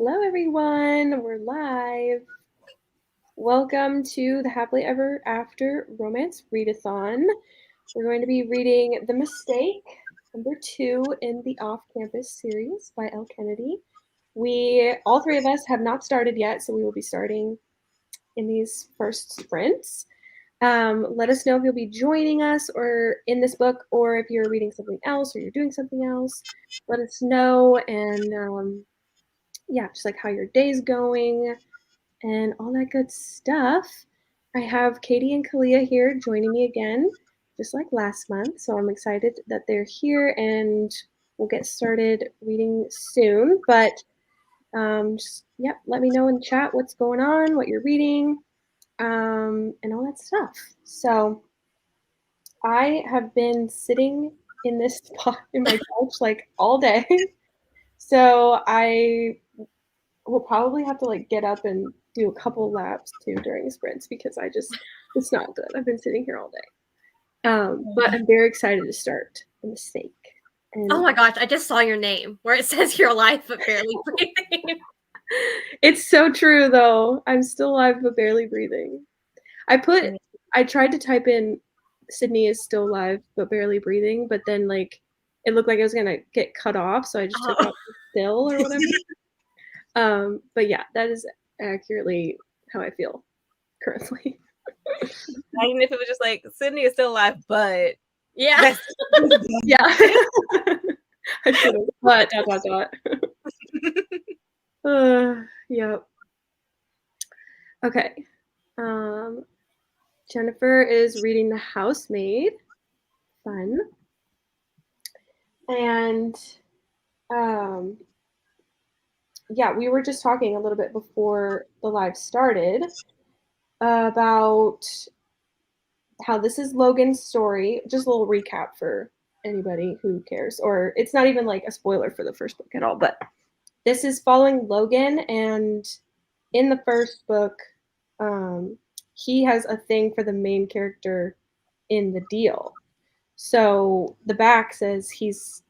Hello, everyone. We're live. Welcome to the Happily Ever After Romance Readathon. We're going to be reading The Mistake, number 2 in the Off-Campus series by Elle Kennedy. All three of us, have not started yet, so we will be starting in these first sprints. Let us know if you'll be joining us or in this book, or if you're reading something else or you're doing something else. Let us know, and just like how your day's going and all that good stuff. I have Katie and Kalia here joining me again, just like last month. So I'm excited that they're here, and we'll get started reading soon. But let me know in the chat what's going on, what you're reading, and all that stuff. So I have been sitting in this spot in my couch like all day. So I will probably have to like get up and do a couple laps too during sprints because it's not good. I've been sitting here all day. But I'm very excited to start The Mistake. And oh my gosh, I just saw your name where it says you're alive but barely breathing. It's so true though. I'm still alive but barely breathing. I tried to type in Sydney is still alive but barely breathing, but then like it looked like I was gonna get cut off, so I just took out still or whatever. But yeah, that is accurately how I feel currently. Imagine if it was just like Sydney is still alive, but yeah, yeah. I should have. But ... Yep. Okay. Jennifer is reading The Housemaid. Fun. And we were just talking a little bit before the live started about how this is Logan's story. Just a little recap for anybody who cares, or it's not even like a spoiler for the first book at all, but this is following Logan, and in the first book, he has a thing for the main character in the deal. So the back says he's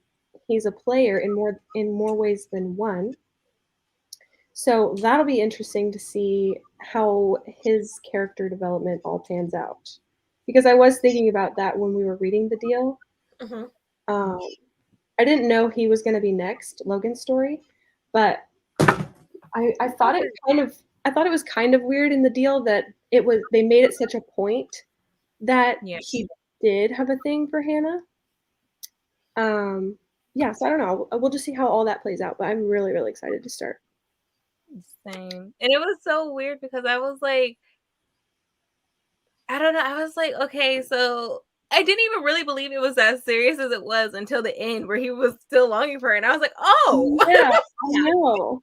a player in more ways than one. So that'll be interesting to see how his character development all pans out. Because I was thinking about that when we were reading the deal. Mm-hmm. I didn't know he was going to be next, Logan's story, but I thought it was kind of weird in the deal that they made it such a point that he did have a thing for Hannah. So I don't know. We'll just see how all that plays out, but I'm really, really excited to start. Same. And it was so weird because I was like, I don't know. I was like, okay, so I didn't even really believe it was as serious as it was until the end where he was still longing for her. And I was like, oh. Yeah, I know.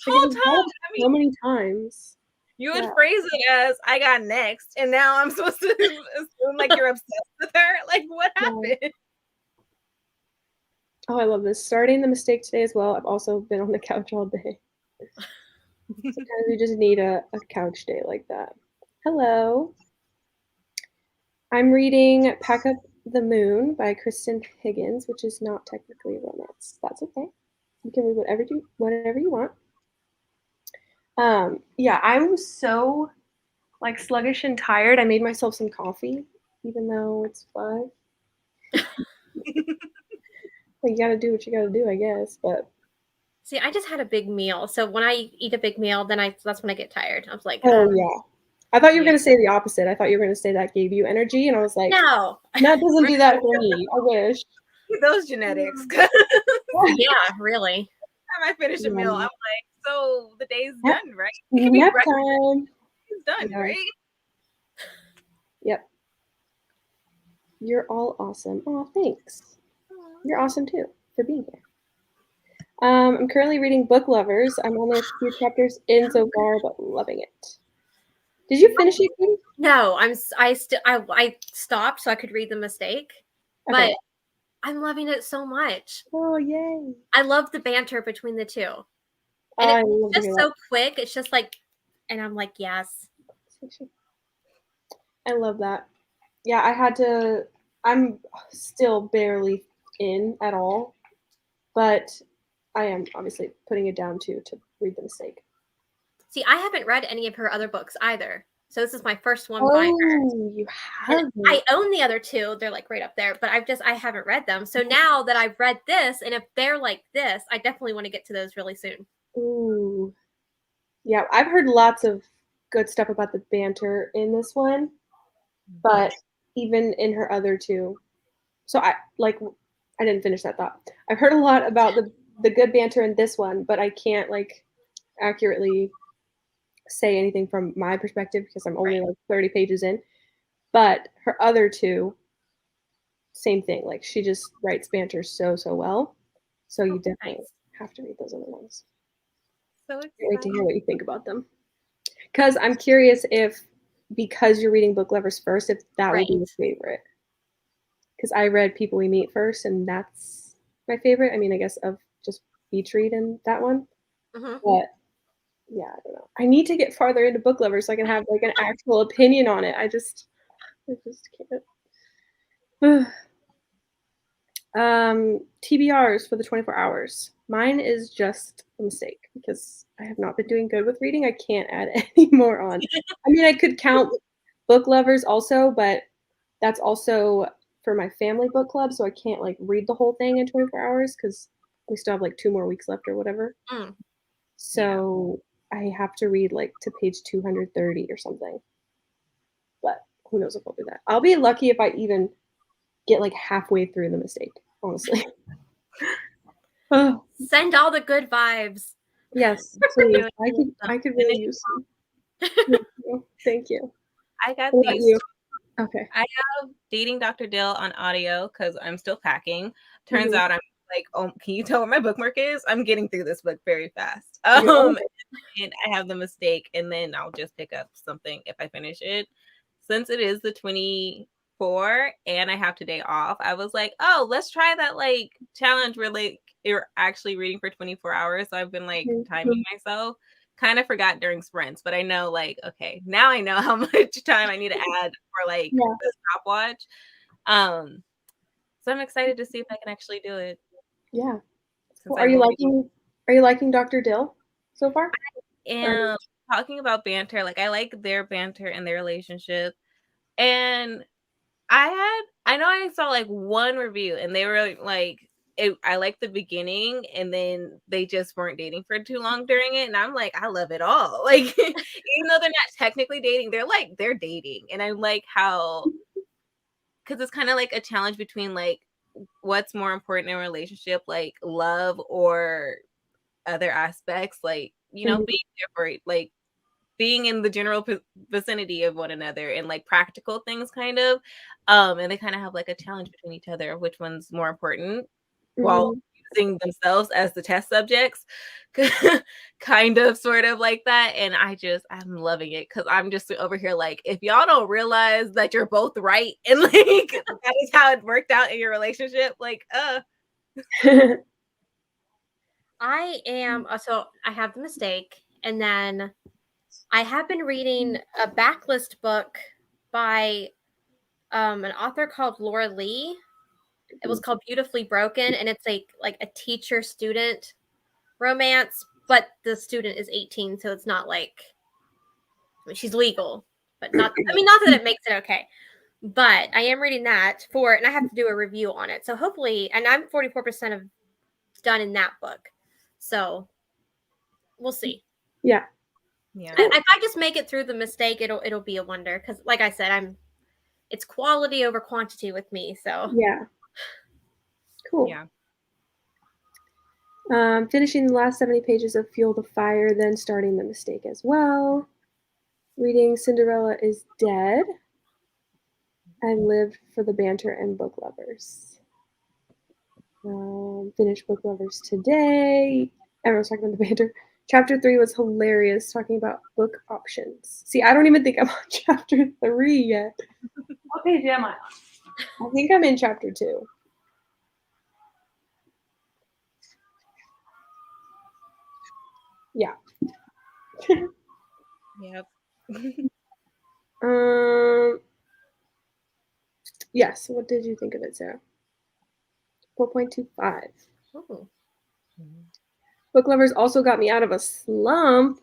This whole time. So many times. You would phrase it as, I got next. And now I'm supposed to assume like you're obsessed with her. Like, what happened? Yeah. Oh, I love this. Starting The Mistake today as well. I've also been on the couch all day. Sometimes we just need a couch day like that. Hello. I'm reading Pack Up the Moon by Kristen Higgins, which is not technically a romance. That's okay. You can read whatever you want. I was so like sluggish and tired. I made myself some coffee, even though it's 5. You gotta do what you gotta do, I guess. But see, I just had a big meal, so when I eat a big meal, then that's when I get tired. I was like, oh yeah. I thought you were gonna say the opposite. I thought you were gonna say that gave you energy, and I was like, no, that doesn't do that for me. I wish. Those genetics. Yeah, really. Every time I finish a meal, I'm like, so the day's done, right? Nap time. It's done, right? Yep. You're all awesome. Oh, thanks. You're awesome too for being here. I'm currently reading Book Lovers. I'm only a few chapters in so far, but loving it. Did you finish it? No, I stopped so I could read The Mistake, but I'm loving it so much. Oh, yay. I love the banter between the two. And it's just so quick. It's just like, and I'm like, yes. I love that. Yeah, I'm still barely in at all, but I am obviously putting it down to read The Mistake. See, I haven't read any of her other books either. So this is my first one by her. Oh, you have. I own the other two. They're like right up there, but I haven't read them. So now that I've read this, and if they're like this, I definitely want to get to those really soon. Ooh. Yeah, I've heard lots of good stuff about the banter in this one, but even in her other two. So I didn't finish that thought. I've heard a lot about the good banter in this one, but I can't like accurately say anything from my perspective because I'm only like 30 pages in. But her other two, same thing. Like she just writes banter so well. So you definitely have to read those other ones. So Can't wait to hear what you think about them. Because I'm curious if, because you're reading Book Lovers first, if that will be your favorite. Because I read People We Meet first, and that's my favorite. I mean, I guess of just beach read and that one. Mm-hmm. But yeah, I don't know. I need to get farther into Book Lovers so I can have like an actual opinion on it. I just can't. TBRs for the 24 hours. Mine is just a mistake because I have not been doing good with reading. I can't add any more on. I mean, I could count Book Lovers also, but that's also for my family book club, so I can't like read the whole thing in 24 hours because we still have like 2 more weeks left or whatever. So I have to read like to page 230 or something. But who knows if I'll do that. I'll be lucky if I even get like halfway through The Mistake, honestly. Send all the good vibes. Yes, please. I could really use some. Thank you. I got What about these. you? Okay. I have Dating Dr. Dill on audio because I'm still packing. Turns out I'm like, oh, can you tell what my bookmark is? I'm getting through this book very fast. And I have The Mistake, and then I'll just pick up something if I finish it. Since it is the 24 and I have today off, I was like, oh, let's try that like challenge where like you're actually reading for 24 hours. So I've been like timing myself. Kind of forgot during sprints, but I know like, okay, now I know how much time I need to add for like the stopwatch. So I'm excited to see if I can actually do it. Yeah. Well, are you liking Dr. Dill so far? And talking about banter, like I like their banter and their relationship. And I know I saw like one review and they were like, I like the beginning, and then they just weren't dating for too long during it. And I'm like, I love it all. Like, even though they're not technically dating, they're dating. And I like how, because it's kind of like a challenge between like what's more important in a relationship, like love or other aspects, like, you know, being different, like being in the general vicinity of one another and like practical things kind of. And they kind of have like a challenge between each other, which one's more important, while using themselves as the test subjects, kind of sort of like that. And I'm loving it because I'm just over here like, if y'all don't realize that you're both right and like that is how it worked out in your relationship, like I am so I have The Mistake, and then I have been reading a backlist book by an author called Laura Lee. It was called Beautifully Broken, and it's like a teacher-student romance, but the student is 18, so it's not like, I mean, she's legal, but not that it makes it okay. But I am reading that and I have to do a review on it. So hopefully, and I'm 44% of done in that book. So we'll see. Yeah. Yeah. If I just make it through The Mistake, it'll be a wonder. Because like I said, it's quality over quantity with me. So yeah. Cool. Yeah. Finishing the last 70 pages of Fuel the Fire, then starting The Mistake as well. Reading Cinderella is Dead. I lived for the banter and Book Lovers. Finished Book Lovers today. Everyone's talking about the banter. Chapter 3 was hilarious, talking about book options. See, I don't even think I'm on chapter 3 yet. What page am I on? I think I'm in chapter 2. Yeah. Yep. Yes. What did you think of it, Sarah? 4.25. ooh. Book lovers also got me out of a slump.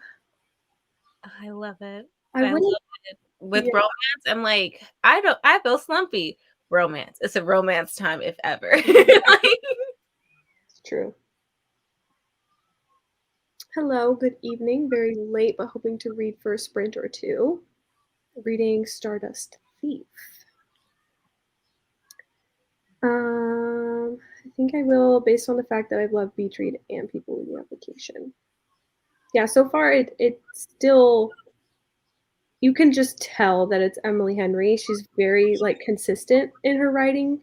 I love it. I I love wouldn't. it. With Yeah. romance, I'm like, I feel slumpy. Romance. It's a romance time, if ever. It's true. Hello, good evening. Very late, but hoping to read for a sprint or two. Reading Stardust Thief. I think I will, based on the fact that I've loved Beach Read and People Reading Application. Yeah, so far it's still, you can just tell that it's Emily Henry. She's very like consistent in her writing.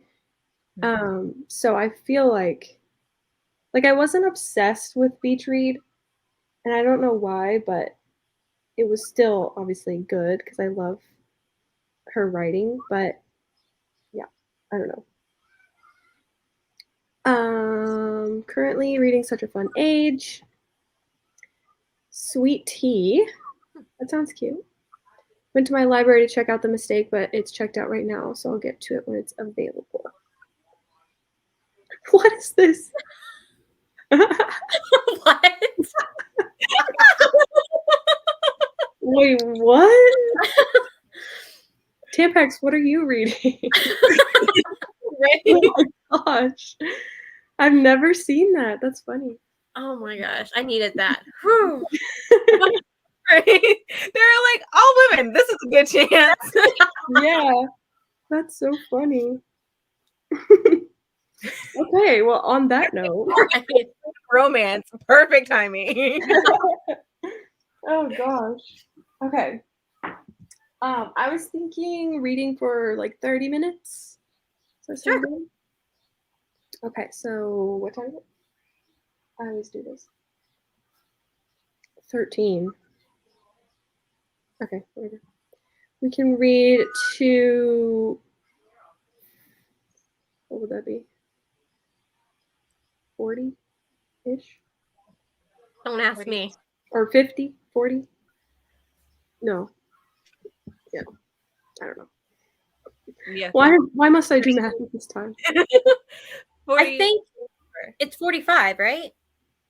So I feel like I wasn't obsessed with Beach Read, and I don't know why, but it was still obviously good because I love her writing, but yeah, I don't know. Currently reading Such a Fun Age. Sweet Tea. That sounds cute. Went to my library to check out The Mistake, but it's checked out right now, so I'll get to it when it's available. What is this? What? Wait, what? Tampax, what are you reading? Right? Oh my gosh. I've never seen that. That's funny. Oh my gosh, I needed that. Whew. Right? They're like, all women, this is a good chance. Yeah, that's so funny. Okay, well, on that note. Romance, perfect timing. Oh gosh. Okay. I was thinking reading for like 30 minutes. Does that sound good? Okay, so what time is it? I always do this. 13. Okay, whatever. We can read to, what would that be? 40-ish? Don't ask me. Or 50? 40? No. Yeah. I don't know. Yeah. Why must I do math at this time? I think it's 45, right?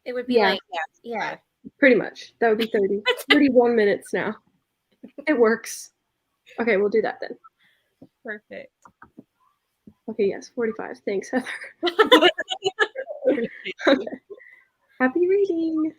It would be Yeah. like, yeah. Pretty much. That would be 30. 31 minutes now. It works. Okay, we'll do that then. Perfect. Okay, yes, 45. Thanks, Heather. Okay. Happy reading.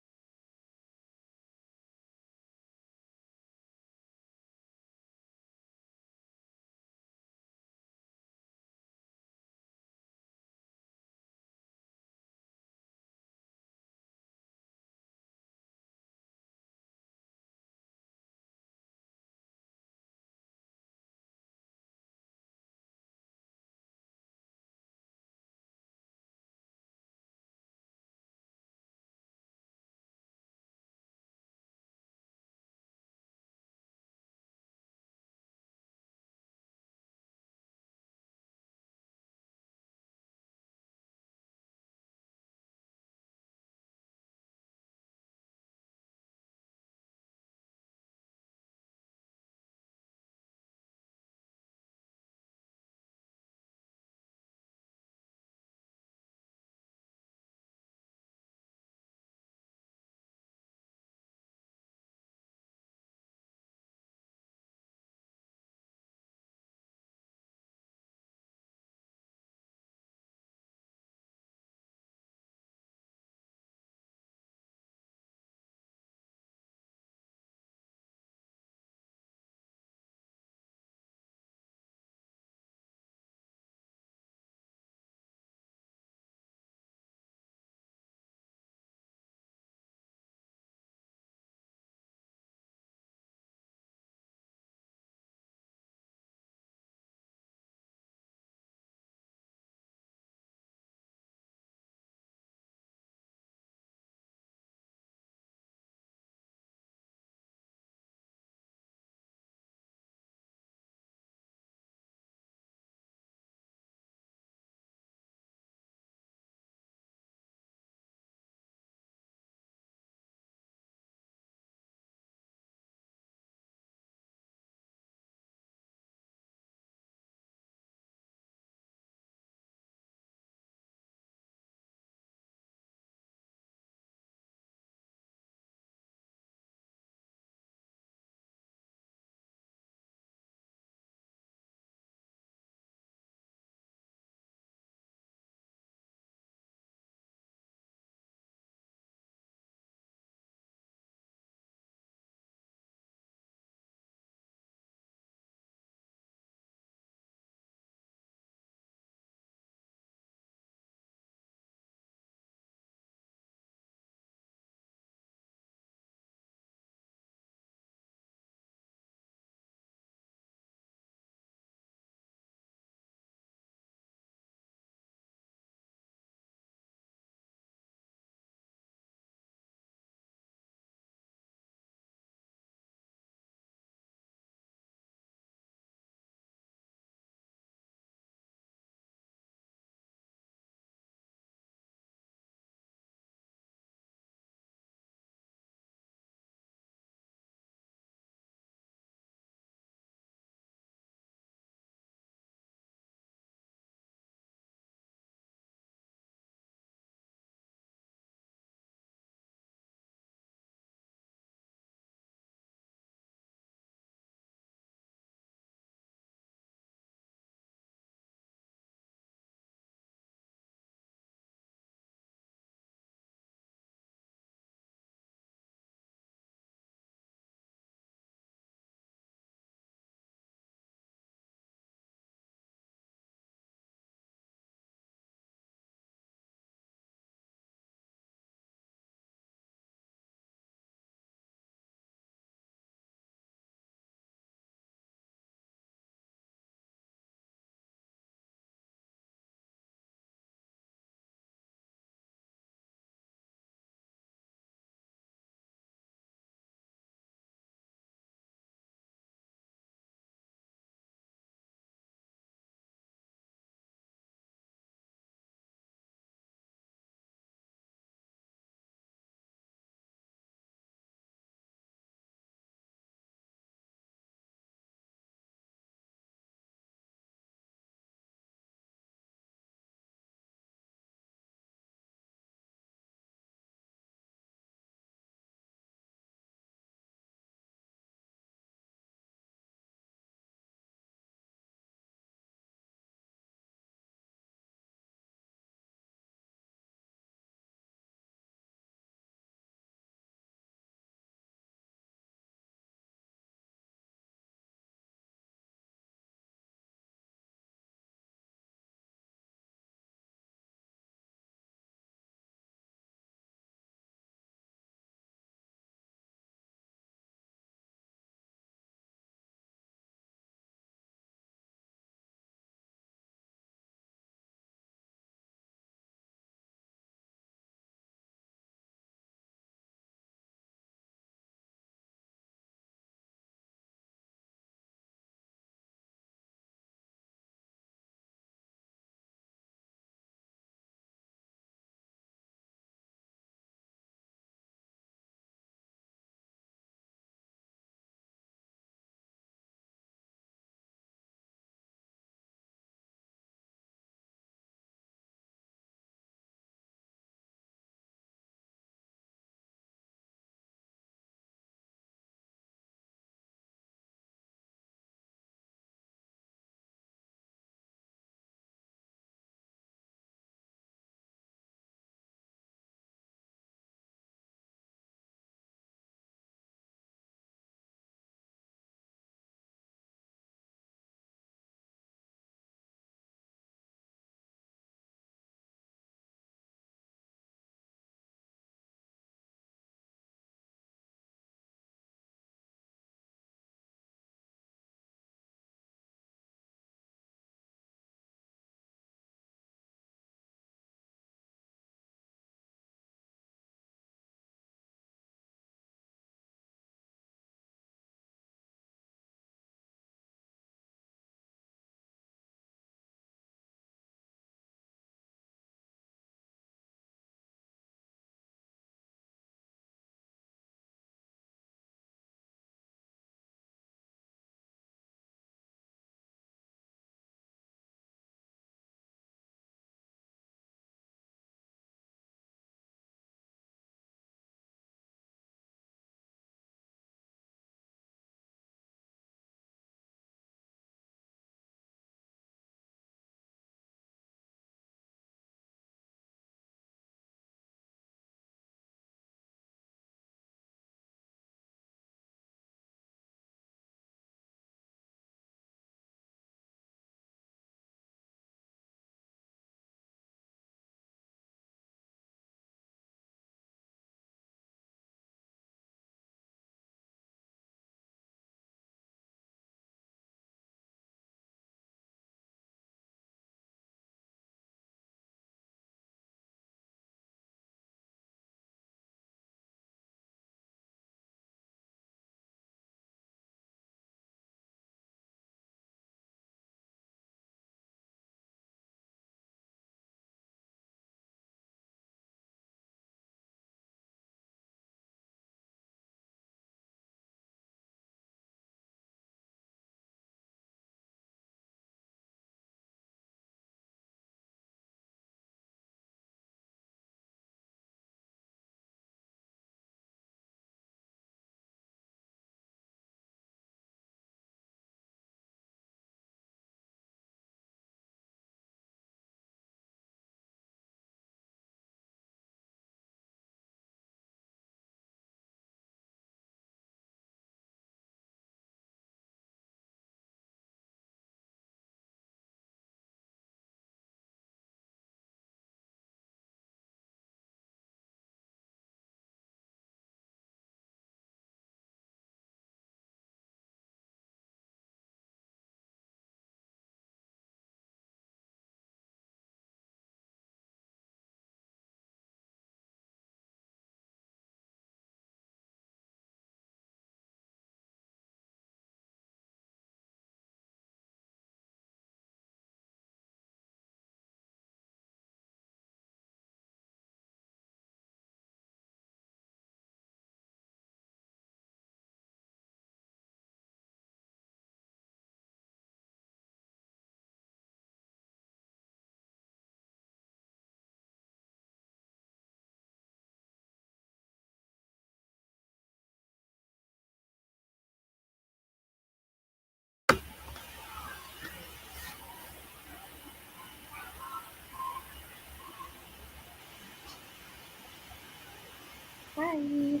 Hi.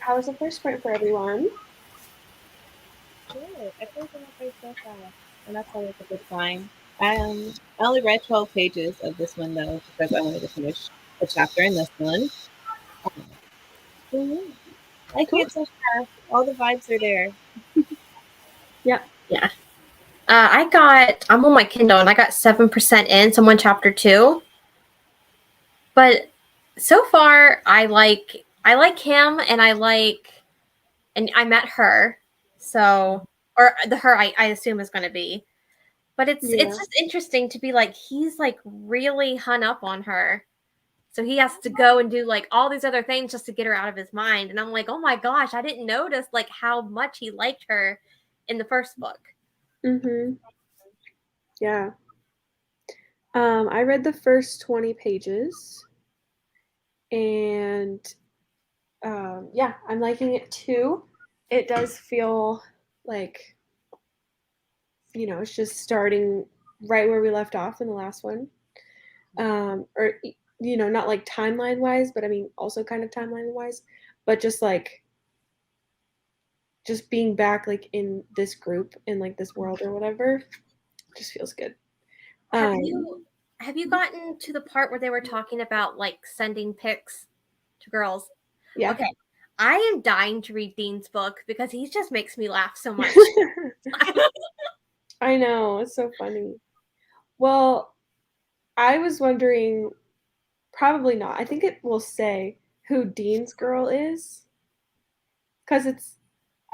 How was the first sprint for everyone? Good. I feel like it went by so fast, and that's always a good sign. I only read 12 pages of this one though because I wanted to finish the chapter in this one. So, I Cool. can't so fast. All the vibes are there. Yep. Yeah. I'm on my Kindle and I got 7% in, so I'm on chapter 2. But so far, I like him, and I met her, so, or the her I assume is going to be. But it's just interesting to be like, he's like really hung up on her. So he has to go and do like all these other things just to get her out of his mind. And I'm like, oh my gosh, I didn't notice like how much he liked her in the first book. Mm-hmm. Yeah. I read the first 20 pages, and yeah, I'm liking it too. It does feel like, it's just starting right where we left off in the last one. Or, not like timeline wise, but I mean, also kind of timeline wise, but just like, just being back like in this group, in like this world or whatever, just feels good. Have you gotten to the part where they were talking about like sending pics to girls? Yeah. Okay. I am dying to read Dean's book because he just makes me laugh so much. I know, it's so funny. Well, I was wondering, probably not. I think it will say who Dean's girl is. Because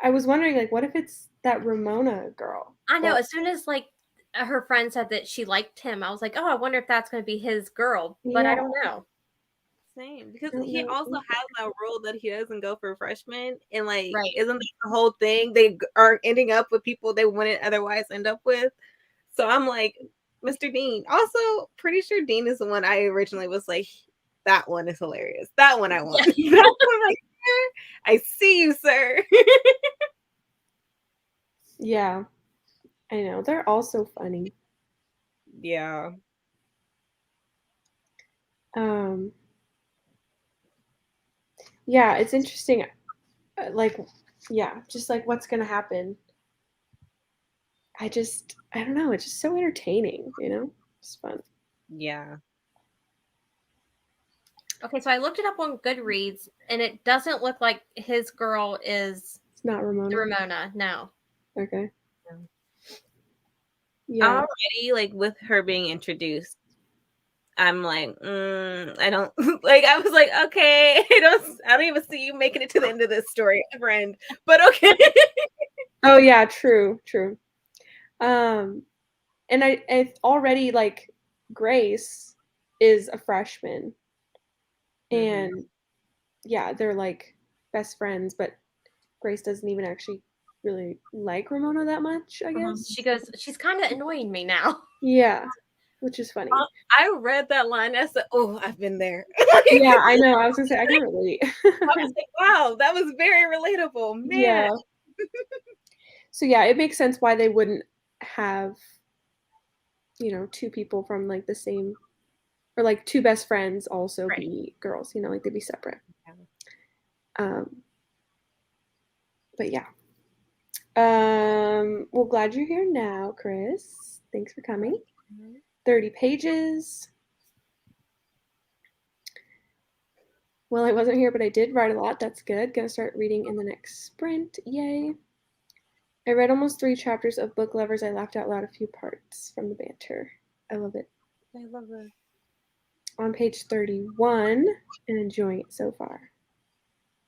I was wondering, like, what if it's that Ramona girl? I know. As soon as like her friend said that she liked him, I was like, oh, I wonder if that's going to be his girl. But I don't know. Same, because he also has that rule that he doesn't go for freshmen, and like, Right. isn't that the whole thing? They are ending up with people they wouldn't otherwise end up with. So I'm like, Mr. Dean. Also, pretty sure Dean is the one I originally was like, that one is hilarious. That one I want. That one right there. I see you, sir. Yeah, I know. They're all so funny. Yeah. Yeah, it's interesting. Like, yeah, just like what's gonna happen. I don't know. It's just so entertaining. It's fun. Yeah. Okay, so I looked it up on Goodreads, and it doesn't look like his girl is. It's not Ramona. Ramona, no. Okay. Yeah. Already, like with her being introduced, I'm like, I don't like. I was like, okay, I don't even see you making it to the end of this story, friend. But okay. Oh yeah, true. And I already like Grace is a freshman, and yeah, they're like best friends, but Grace doesn't even actually really like Ramona that much, I guess. She goes, she's kind of annoying me now. Yeah, which is funny. I read that line. I said, oh, I've been there. Yeah, I know. I was gonna say I can relate. I was like, wow, that was very relatable, man. Yeah. So yeah, it makes sense why they wouldn't have, two people from like the same, or like two best friends also be girls. Like they'd be separate. But yeah. Well, glad you're here now, Chris. Thanks for coming. 30 pages. Well, I wasn't here, but I did write a lot. That's good. Gonna start reading in the next sprint. Yay. I read almost 3 chapters of Book Lovers. I laughed out loud a few parts from the banter. I love it. I love it. On page 31 and enjoying it so far.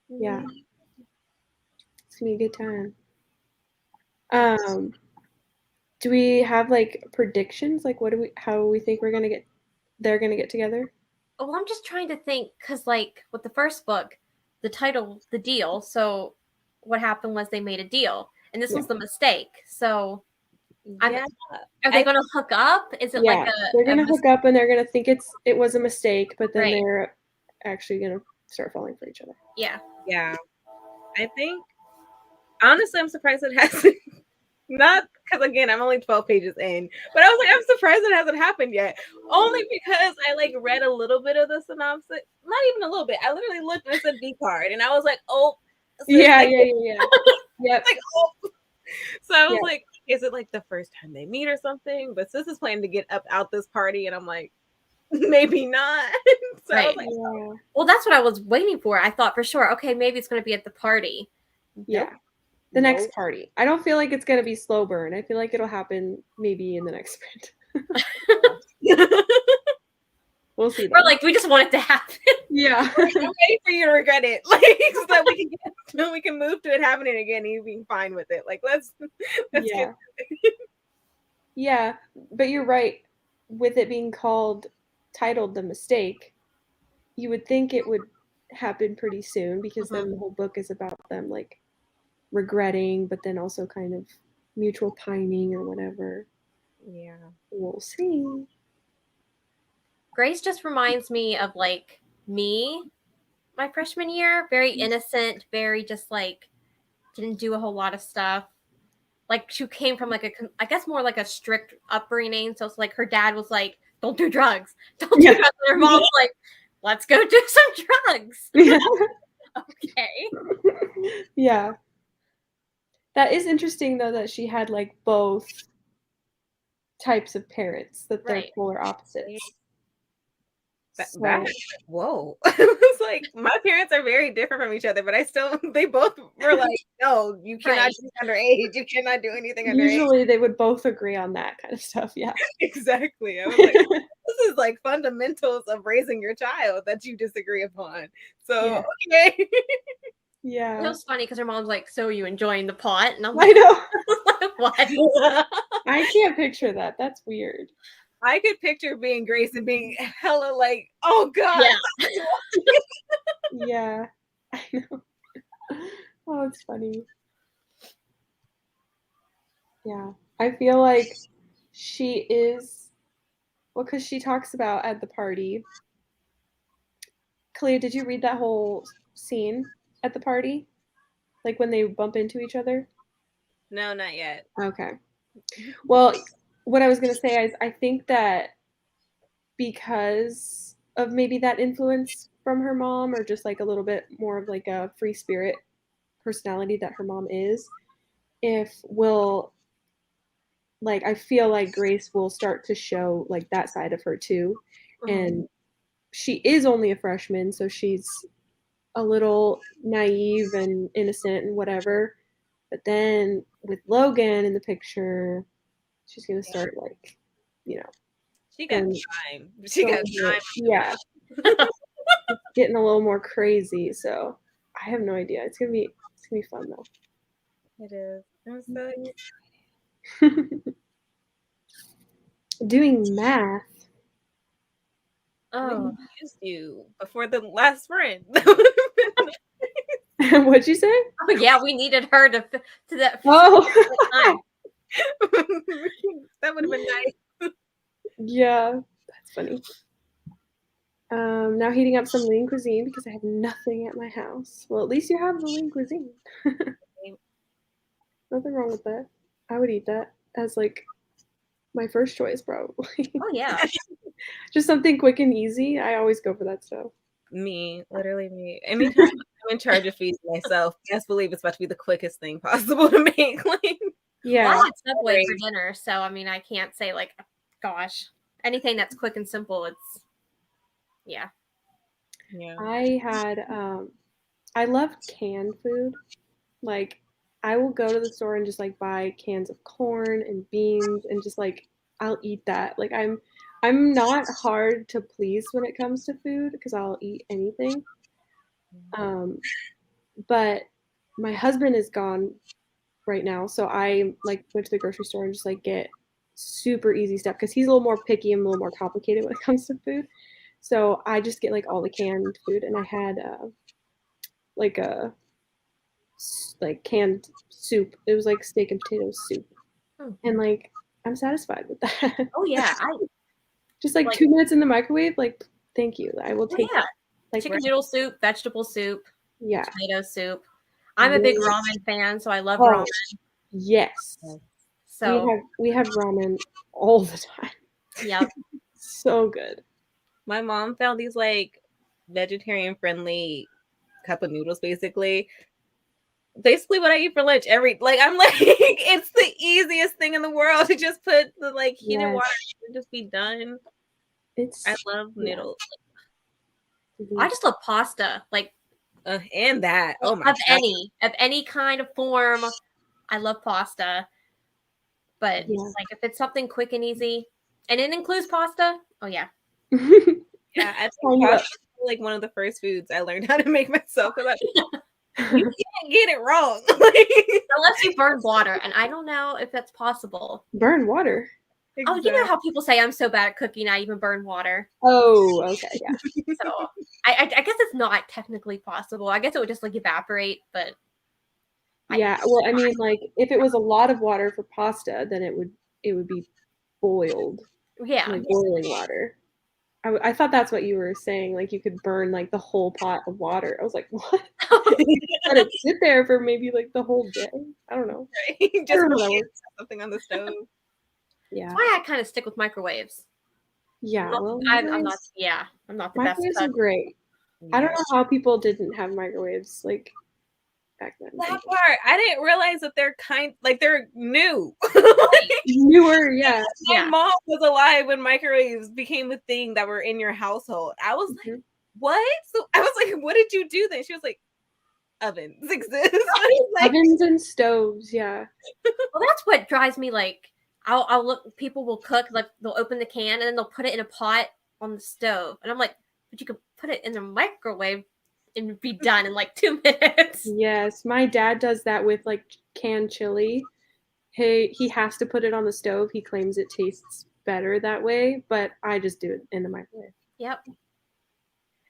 Yeah. It's gonna be a good time. Do we have like predictions? Like how we think they're gonna get together? Well, I'm just trying to think, because like with the first book, the title, The Deal, so what happened was they made a deal, and this was the mistake. So are they going to hook up? Is it like they're gonna hook up, and they're gonna think it was a mistake, but then they're actually gonna start falling for each other. Yeah. I think honestly, I'm surprised it hasn't Not because again, I'm only 12 pages in, but I was like, I'm surprised it hasn't happened yet. Only because I like read a little bit of the synopsis, not even a little bit. I literally looked and it said B card, and I was like, oh, Yeah. like, Yep. like, oh. So I was Yeah. like, is it like the first time they meet or something? But sis is planning to get up out this party, and I'm like, maybe not. So I was Right. like, Yeah. Well, that's what I was waiting for. I thought for sure, okay, maybe it's going to be at the party. Yeah. nope. The Nope. next party. I don't feel like it's gonna be slow burn. I feel like it'll happen maybe in the next sprint. We'll see. We're Though. like, we just want it to happen. Yeah. I'm ready for you to regret it, like so that we can move to it happening again and you being fine with it. Like let's Yeah. get Yeah, but you're right. With it being titled The Mistake, you would think it would happen pretty soon because then the whole book is about them like regretting, but then also kind of mutual pining or whatever. Yeah. We'll see. Grace just reminds me of like me, my freshman year. Very innocent, very just like didn't do a whole lot of stuff. Like she came from like I guess more like a strict upbringing. So it's like her dad was like, "Don't do drugs, don't do drugs." And her mom was like, "Let's go do some drugs." Yeah. Okay. Yeah. That is interesting though that she had like both types of parents, that they're Right. polar opposites. Whoa. It was like my parents are very different from each other, but they both were like, no, you cannot Right. do underage. You cannot do anything underage. Usually they would both agree on that kind of stuff. Yeah. Exactly. I was like, this is like fundamentals of raising your child that you disagree upon. So Yeah. okay. Yeah. It was funny because her mom's like, "So you enjoying the pot?" And I'm I like, know. "What?" I can't picture that. That's weird. I could picture being Grace and being hella like, oh God. Yeah. Yeah. I know. Oh, it's funny. Yeah. I feel like she is, well, because she talks about at the party. Kalia, did you read that whole scene at the party? Like when they bump into each other? No, not yet. Okay. Well, what I was going to say is I think that because of maybe that influence from her mom, or just like a little bit more of like a free spirit personality that her mom is, if will, like, I feel like Grace will start to show like that side of her too. And she is only a freshman, so she's a little naive and innocent and whatever. But then with Logan in the picture, she's gonna start like, you know, She got going, time. She got time. yeah, getting a little more crazy. So I have no idea. It's gonna be fun though. It is. I'm so excited. Doing math. Oh, We used you before the last sprint. What'd you say? oh yeah, we needed her to that. Oh, That would have been nice. yeah, that's funny. Now heating up some lean cuisine because I have nothing at my house. Well, at least you have the lean cuisine. Nothing wrong with that. I would eat that as like my first choice, probably. Oh yeah. Just something quick and easy. I always go for that stuff. Literally me. Anytime I'm in charge of feeding myself, best believe it's about to be the quickest thing possible to make. Like, Yeah. Well, I had Subway for dinner, so I mean, I can't say like, gosh, anything that's quick and simple. It's yeah. I had I love canned food. Like I will go to the store and just like buy cans of corn and beans and just like I'll eat that. Like I'm not hard to please when it comes to food because I'll eat anything. But my husband is gone right now, so I like went to the grocery store and just like get super easy stuff because he's a little more picky and a little more complicated when it comes to food. So I just get like all the canned food, and I had like a canned soup. It was like steak and potato soup, and like I'm satisfied with that. Oh yeah, I just like 2 minutes in the microwave. Like thank you, I will take that. Like chicken noodle soup, vegetable soup, yeah, tomato soup. I'm a big ramen fan, so I love oh, ramen. Yes, So we have ramen all the time. yeah. So good. My mom found these like vegetarian friendly cup of noodles, basically what I eat for lunch I'm like it's the easiest thing in the world to just put the like heated water and just be done. I love noodles. I just love pasta, like and that oh my of any kind of form. I love pasta, but like if it's something quick and easy, and it includes pasta, oh yeah. Yeah, I think pasta is like one of the first foods I learned how to make myself. You can't get it wrong. Unless you burn water, and I don't know if that's possible. Burn water? Oh, you know how people say I'm so bad at cooking, I even burn water. Oh, okay, yeah. So I guess it's not technically possible. I guess it would just like evaporate, but yeah. Well, I mean, like if it was a lot of water for pasta, then it would be boiled. Yeah, like boiling water. I thought that's what you were saying. Like you could burn like the whole pot of water. I was like, what? Let it sit there for maybe like the whole day. I don't know. Right? Just something on the stove. Yeah, that's why I kind of stick with microwaves. Yeah, well, I'm not. Yeah, I'm not the best. Microwaves are great. Yeah. I don't know how people didn't have microwaves like back then. That part, I didn't realize that they're they're new. Newer, yeah. My mom was alive when microwaves became a thing that were in your household. I was like, what? So I was like, what did you do then? She was like, ovens exist. Like, ovens and stoves, yeah. Well, that's what drives me. Like, I'll look. People will cook. Like, they'll open the can and then they'll put it in a pot on the stove, and I'm like, but you could put it in the microwave and be done in like 2 minutes. Yes, my dad does that with like canned chili. He has to put it on the stove. He claims it tastes better that way, but I just do it in the microwave. Yep.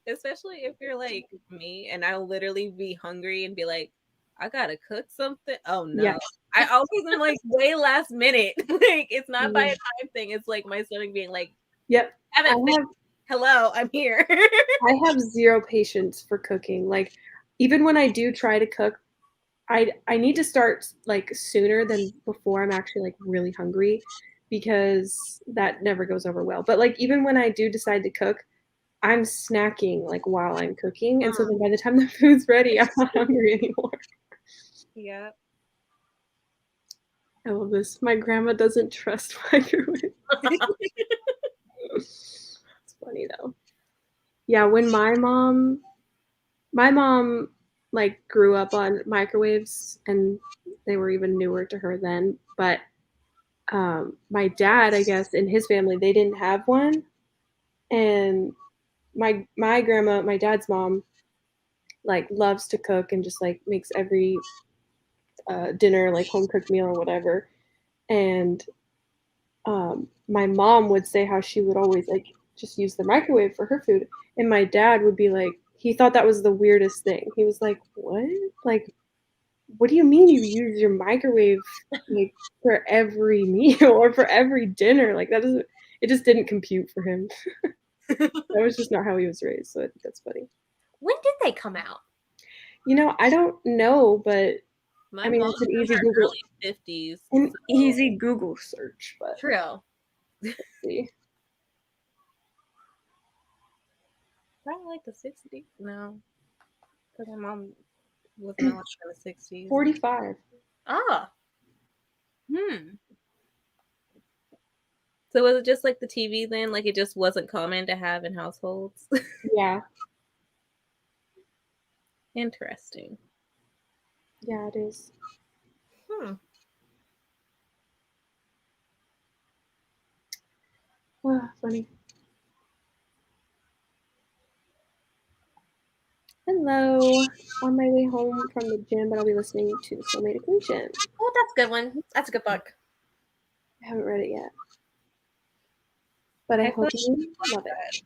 Especially if you're like me and I'll literally be hungry and be like, I gotta cook something. Oh no. Yeah. I always am like way last minute. Like it's not by a time thing. It's like my stomach being like, yep. Hello, I'm here. I have zero patience for cooking. Like even when I do try to cook, I need to start like sooner than before I'm actually like really hungry, because that never goes over well. But like even when I do decide to cook, I'm snacking like while I'm cooking, and so then by the time the food's ready, I'm not hungry anymore. Yeah. I love this. My grandma doesn't trust microwaves. It's funny though. Yeah, when my mom like grew up on microwaves, and they were even newer to her then, but my dad, I guess, in his family, they didn't have one, and my grandma, my dad's mom, like loves to cook and just like makes every dinner like home cooked meal or whatever, and my mom would say how she would always like just use the microwave for her food, and my dad would be like, he thought that was the weirdest thing. He was like, what? Like, what do you mean you use your microwave like for every meal or for every dinner? Like that doesn't, it just didn't compute for him. That was just not how he was raised. So I think that's funny. When did they come out? You know, I don't know, but I mean, it's an easy Google. Early 50s. An easy Google search, but true. Let's see. Probably like the 60s. No, because my mom was not like in the 60s. 45. Ah. So was it just like the TV then? Like it just wasn't common to have in households? Yeah. Interesting. Yeah, it is. Oh, funny. Hello. On my way home from the gym, but I'll be listening to the Soulmate Equation. Oh, that's a good one. That's a good book. I haven't read it yet, but I hope you love it.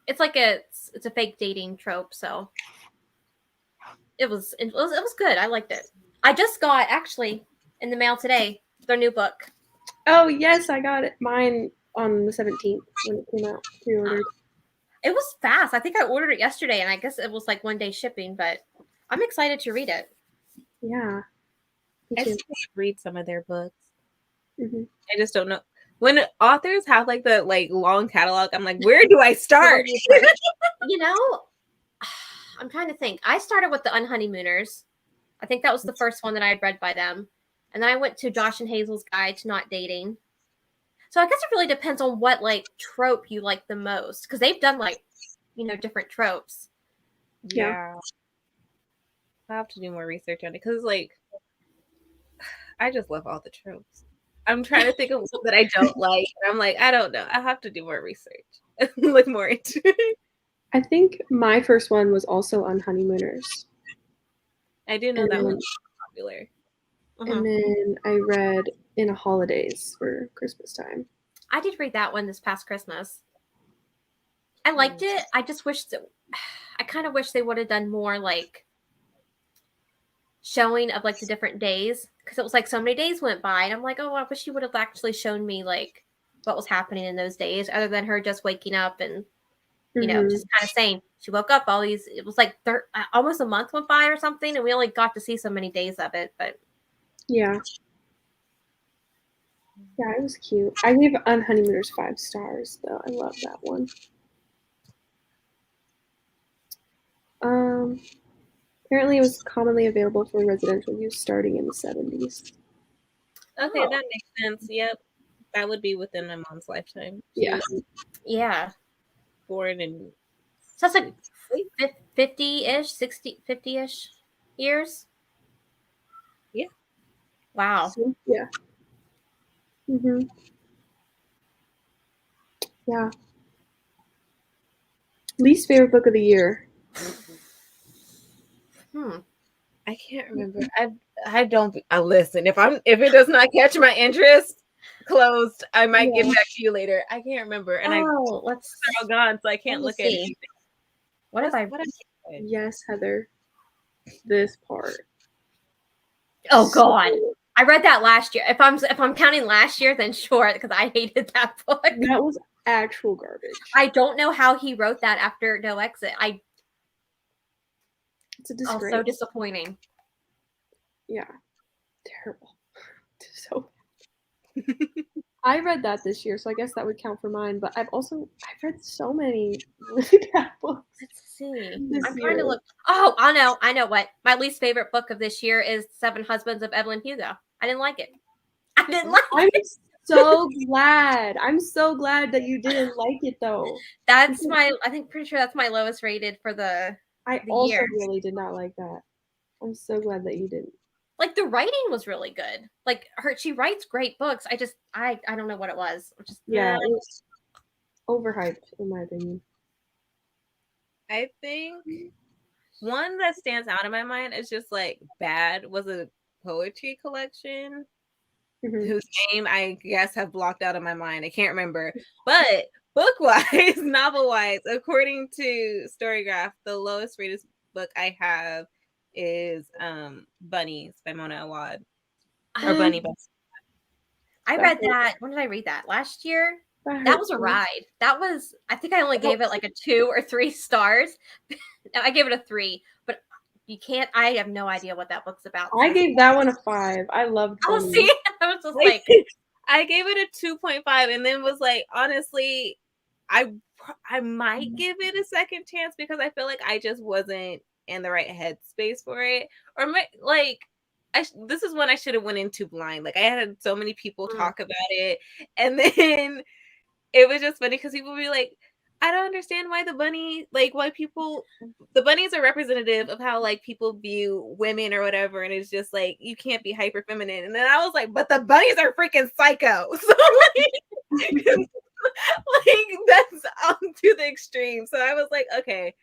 It's like it's a fake dating trope, so it was good. I liked it. I just got actually in the mail today their new book. Oh yes, I got it. Mine on the 17th when it came out. Pre-ordered. It was fast. I think I ordered it yesterday, and I guess it was like 1 day shipping. But I'm excited to read it. Yeah. I just read some of their books. Mhm. I just don't know. When authors have like the long catalog, I'm like, where do I start? You know, I'm trying to think. I started with the Unhoneymooners. I think that was the first one that I had read by them. And then I went to Josh and Hazel's Guide to Not Dating. So I guess it really depends on what like trope you like the most. Because they've done like, different tropes. Yeah. I have to do more research on it because like I just love all the tropes. I'm trying to think of one that I don't like. And I'm like, I don't know. I have to do more research. Look more into it. I think my first one was also on Honeymooners. I do know that one's popular. And then I read In a Holidays for Christmas time. I did read that one this past Christmas. I liked it. I just wish I kind of wish they would have done more like showing of like the different days, because it was like so many days went by and I'm like, oh, I wish you would have actually shown me like what was happening in those days, other than her just waking up and just kind of saying she woke up all these. It was like almost a month went by or something, and we only got to see so many days of it. But yeah, it was cute. I gave Unhoneymooners 5 stars though. I love that one. Apparently, it was commonly available for residential use starting in the 70s. Okay, that makes sense. Yep, that would be within my mom's lifetime. Yeah. Born in. So that's like 50-ish, 50-ish years. Yeah. Wow. Yeah. Yeah. Least favorite book of the year. I can't remember. I don't. Listen. If it does not catch my interest, closed. I might get back to you later. I can't remember, and they're all gone, so I can't look at anything. What have I? Yes, Heather. This part. Oh God. I read that last year. If I'm counting last year, then sure, because I hated that book. That was actual garbage. I don't know how he wrote that after No Exit. It's a disgrace. Oh, so disappointing. Yeah, terrible. So I read that this year, so I guess that would count for mine. But I've read so many really bad books. Let's see. I'm trying to look. Oh, I know what my least favorite book of this year is. 7 Husbands of Evelyn Hugo. I didn't like it. I'm so glad. I'm so glad that you didn't like it though. That's pretty sure that's my lowest rated for the year. Really did not like that. I'm so glad that you didn't. Like the writing was really good. Like she writes great books. I don't know what it was. It was overhyped in my opinion. I think one that stands out in my mind is just like bad was a poetry collection whose name I guess have blocked out of my mind. I can't remember. But book-wise, novel-wise, according to Storygraph, the lowest rated book I have is Bunnies by Mona Awad. Or Bunny. I read that. When did I read that? Last year? That was a ride. That was, I think I only gave it like a 2 or 3 stars. I gave it a 3, but I have no idea what that book's about. I gave that one a 5. I loved it. Oh, see? I was just like, I gave it a 2.5 and then was like, honestly, I might give it a second chance because I feel like I just wasn't in the right headspace for it. Or this is when I should have went into blind. Like I had so many people talk about it, and then it was just funny because people would be like, I don't understand why the bunnies are representative of how like people view women or whatever, and it's just like you can't be hyper feminine. And then I was like, but the bunnies are freaking psycho. So like that's to the extreme. So I was like, okay,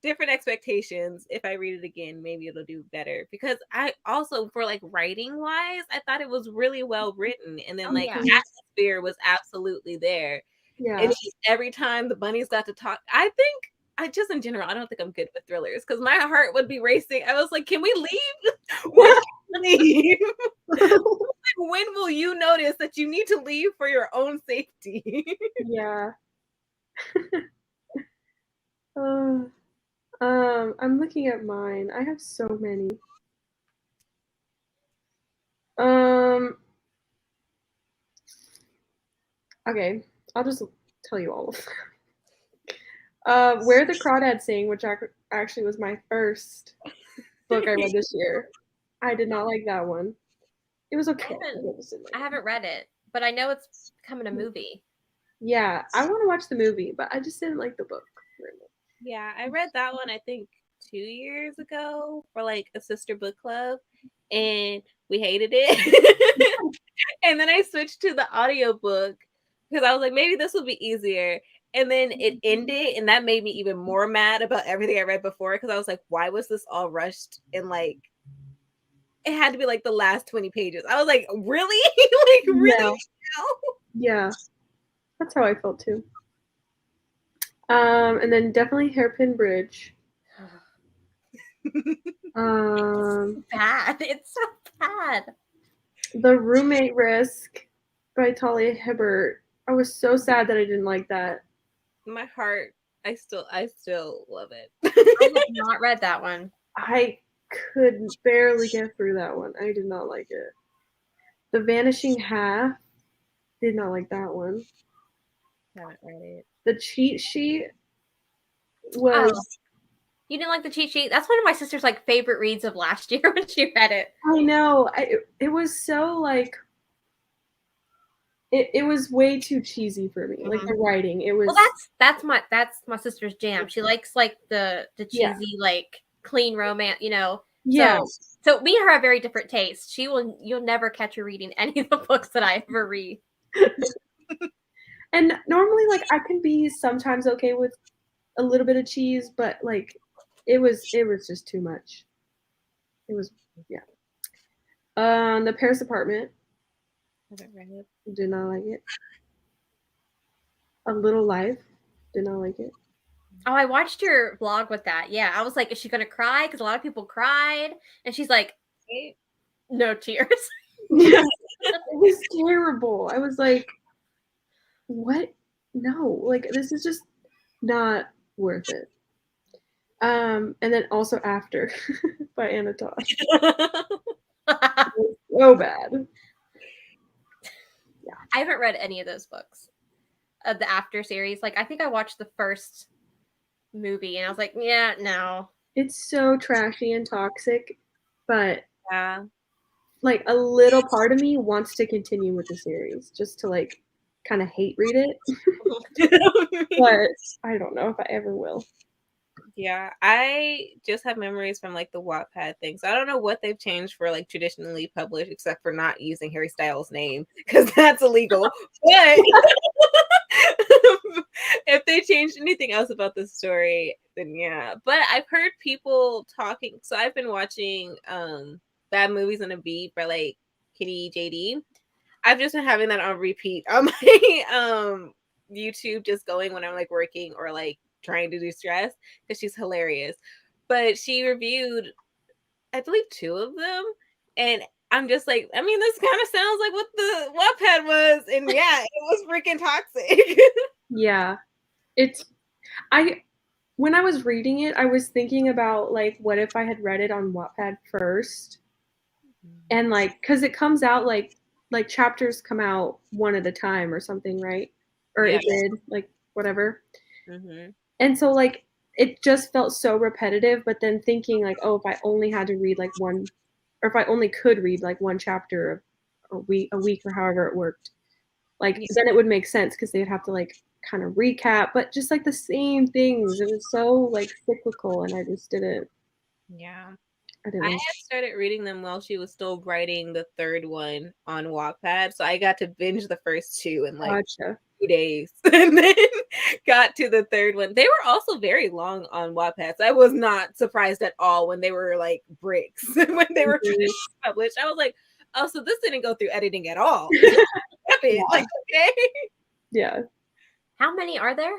different expectations. If I read it again, maybe it'll do better. Because I also, for like writing wise, I thought it was really well written, and then the atmosphere was absolutely there. Yeah. And just every time the bunnies got to talk, I just in general, I don't think I'm good with thrillers because my heart would be racing. I was like, can we leave? When can we leave? When will you notice that you need to leave for your own safety? Yeah. I'm looking at mine. I have so many. Okay, I'll just tell you all of them. Where the Crawdads Sing, which actually was my first book I read this year. I did not like that one. It was okay. I haven't read it, but I know it's becoming a movie. Yeah, I want to watch the movie, but I just didn't like the book very much. Yeah, I read that one, I think 2 years ago for like a sister book club, and we hated it. And then I switched to the audiobook because I was like, maybe this will be easier. And then it ended, and that made me even more mad about everything I read before because I was like, why was this all rushed? And like, it had to be like the last 20 pages. I was like, really? Like, really? Yeah, that's how I felt too. And then definitely Hairpin Bridge. Bad. It's so bad. The Roommate Risk by Talia Hibbert. I was so sad that I didn't like that. My heart, I still love it. I have not read that one. I could barely get through that one. I did not like it. The Vanishing Half. Did not like that one. Haven't read it. The Cheat Sheet was. Oh. You didn't like the cheat sheet? That's one of my sister's like favorite reads of last year when she read it. I know. It was so like. It was way too cheesy for me. Like the writing, it was. Well, that's my sister's jam. She likes like the cheesy like clean romance, you know. Yeah. So me and her have very different tastes. You'll never catch her reading any of the books that I ever read. And normally, like I can be sometimes okay with a little bit of cheese, but like it was just too much. It was The Paris Apartment. Haven't read it. Did not like it. A Little Life. Did not like it. Oh, I watched your vlog with that. Yeah, I was like, is she gonna cry? Because a lot of people cried, and she's like, no tears. Yeah, it was terrible. I was like, what? No, like this is just not worth it. And then also After by Anna Tosh. So bad. Yeah. I haven't read any of those books of the After series. Like I think I watched the first movie and I was like, yeah, no. It's so trashy and toxic, but yeah, like a little part of me wants to continue with the series just to like kind of hate read it. But I don't know if I ever will. Yeah, I just have memories from like the Wattpad thing. So I don't know what they've changed for like traditionally published, except for not using Harry Styles' name because that's illegal. But if they changed anything else about the story, then yeah. But I've heard people talking. So I've been watching Bad Movies on a Beat by like Kitty JD. I've just been having that on repeat on my YouTube, just going when I'm like working or like trying to do stress because she's hilarious. But she reviewed, I believe, 2 of them, and I'm just like, I mean, this kind of sounds like what the Wattpad was, and yeah, it was freaking toxic. Yeah, when I was reading it, I was thinking about like, what if I had read it on Wattpad first, and like, because it comes out like chapters come out one at a time or something, right? Or it did, like whatever. Mm-hmm. And so like it just felt so repetitive, but then thinking like, oh, if I only had to read like one, or if I only could read like one chapter a week or however it worked, like then it would make sense because they'd have to like kind of recap, but just like the same things. It was so like cyclical, and I just didn't. Yeah. I had started reading them while she was still writing the 3rd one on Wattpad, so I got to binge the first 2 in like 2 days, and then got to the 3rd one. They were also very long on Wattpad, so I was not surprised at all when they were like bricks when they were published. I was like, oh, so this didn't go through editing at all. Like, okay. Yeah. How many are there?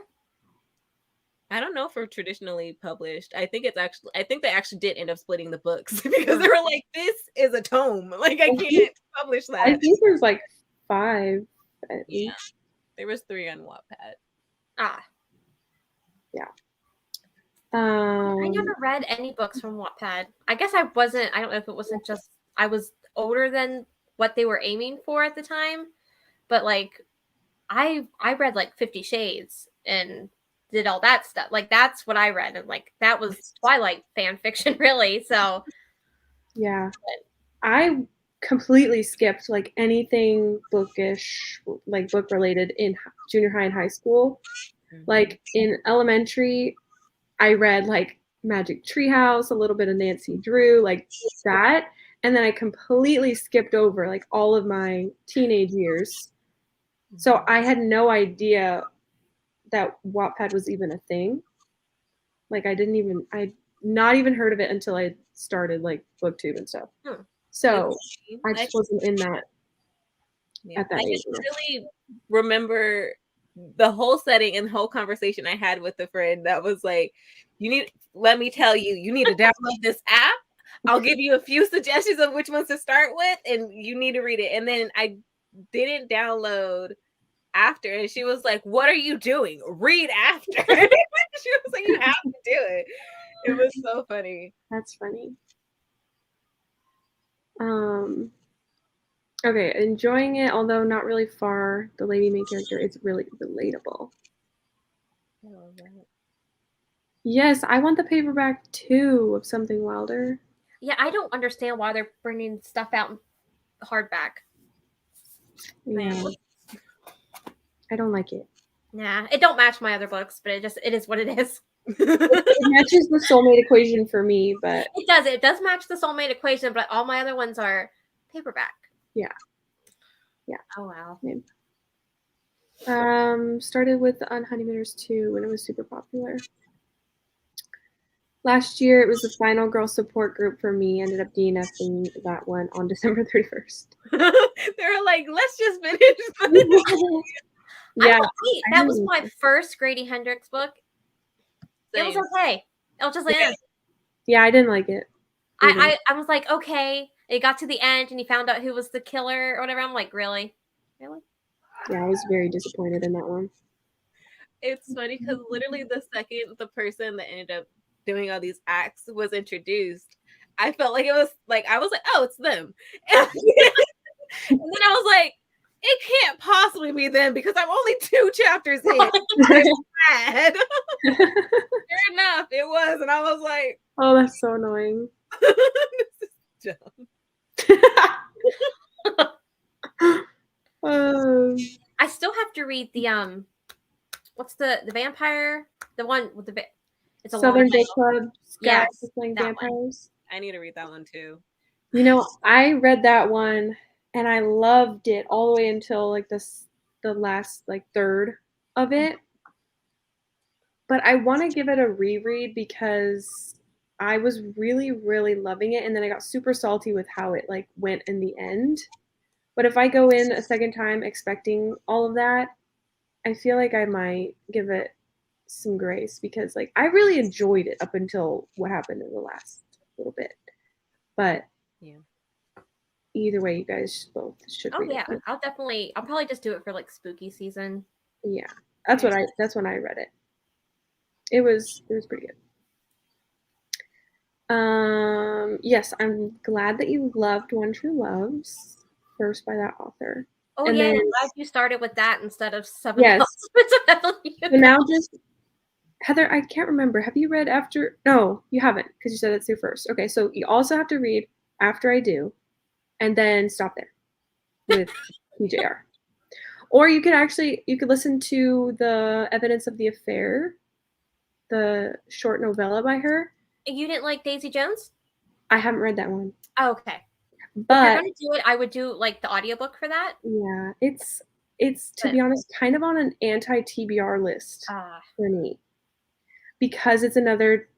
I don't know if we're traditionally published. I think they actually did end up splitting the books because they were like, this is a tome. Like I can't publish that. I think there's like 5 at least. There was 3 on Wattpad. Yeah. I never read any books from Wattpad. I guess I don't know if it wasn't just I was older than what they were aiming for at the time, but like I read like 50 Shades and did all that stuff. Like that's what I read, and like that was Twilight fan fiction, really. So yeah, I completely skipped like anything bookish, like book related in junior high and high school. Like in elementary, I read like Magic Treehouse, a little bit of Nancy Drew, like that. And then I completely skipped over like all of my teenage years. So I had no idea that Wattpad was even a thing. Like I'd not even heard of it until I started like BookTube and stuff. So I just wasn't in that at that I age. just really remember the whole setting and the whole conversation I had with a friend that was like, let me tell you, you need to download this app. I'll give you a few suggestions of which ones to start with, and you need to read it. And then I didn't download after, and she was like, what are you doing? Read after. She was like, you have to do it. It was so funny. That's funny. Okay, enjoying it, although not really far. The lady main character is really relatable. I love that. Yes, I want the paperback too of Something Wilder. Yeah, I don't understand why they're bringing stuff out in hardback. Yeah. I don't like it. Nah, it don't match my other books, but it is what it is. It matches the soulmate equation for me, but it does. It does match the soulmate equation, but all my other ones are paperback. Yeah. Oh wow. Yeah. Started with the Honeymooners 2 when it was super popular. Last year, it was the final girl support group for me. Ended up DNFing that one on December 31st. They were like, let's just finish. Yeah. That was my first Grady Hendrix book. Same. It was okay. It was just like, yeah, I didn't like it. I was like, okay. It got to the end and he found out who was the killer or whatever. I'm like, really? Really? Yeah, I was very disappointed in that one. It's funny because literally the second the person that ended up doing all these acts was introduced, I felt like it was like, I was like, oh, it's them. And then I was like, it can't possibly be them because I'm only 2 chapters in. Bad. Fair enough, it was. And I was like, oh, that's so annoying. This is dumb. I still have to read the what's the vampire, the one with the it's a Southern Book Club. Yes, playing vampires. I need to read that one too. You know, I read that one and I loved it all the way until like the last like third of it. But I want to give it a reread because I was really, really loving it, and then I got super salty with how it like went in the end. But if I go in a second time expecting all of that, I feel like I might give it some grace because like I really enjoyed it up until what happened in the last little bit. But yeah, either way, you guys both should. Oh yeah, I'll probably just do it for like spooky season. Yeah, that's when I read it. It was pretty good. Yes, I'm glad that you loved One True Loves, first by that author. Oh and yeah, I'm glad you started with that instead of 7. Yes. So now just Heather, I can't remember. Have you read after? No, you haven't because you said it's your first. Okay, so you also have to read After I Do, and then stop there with PJR. Or you could listen to the Evidence of the Affair, the short novella by her. You didn't like Daisy Jones? I haven't read that one. Oh, okay. But if you're going to do it, I would do like the audiobook for that. Yeah, it's to be honest kind of on an anti-TBR list for me because it's another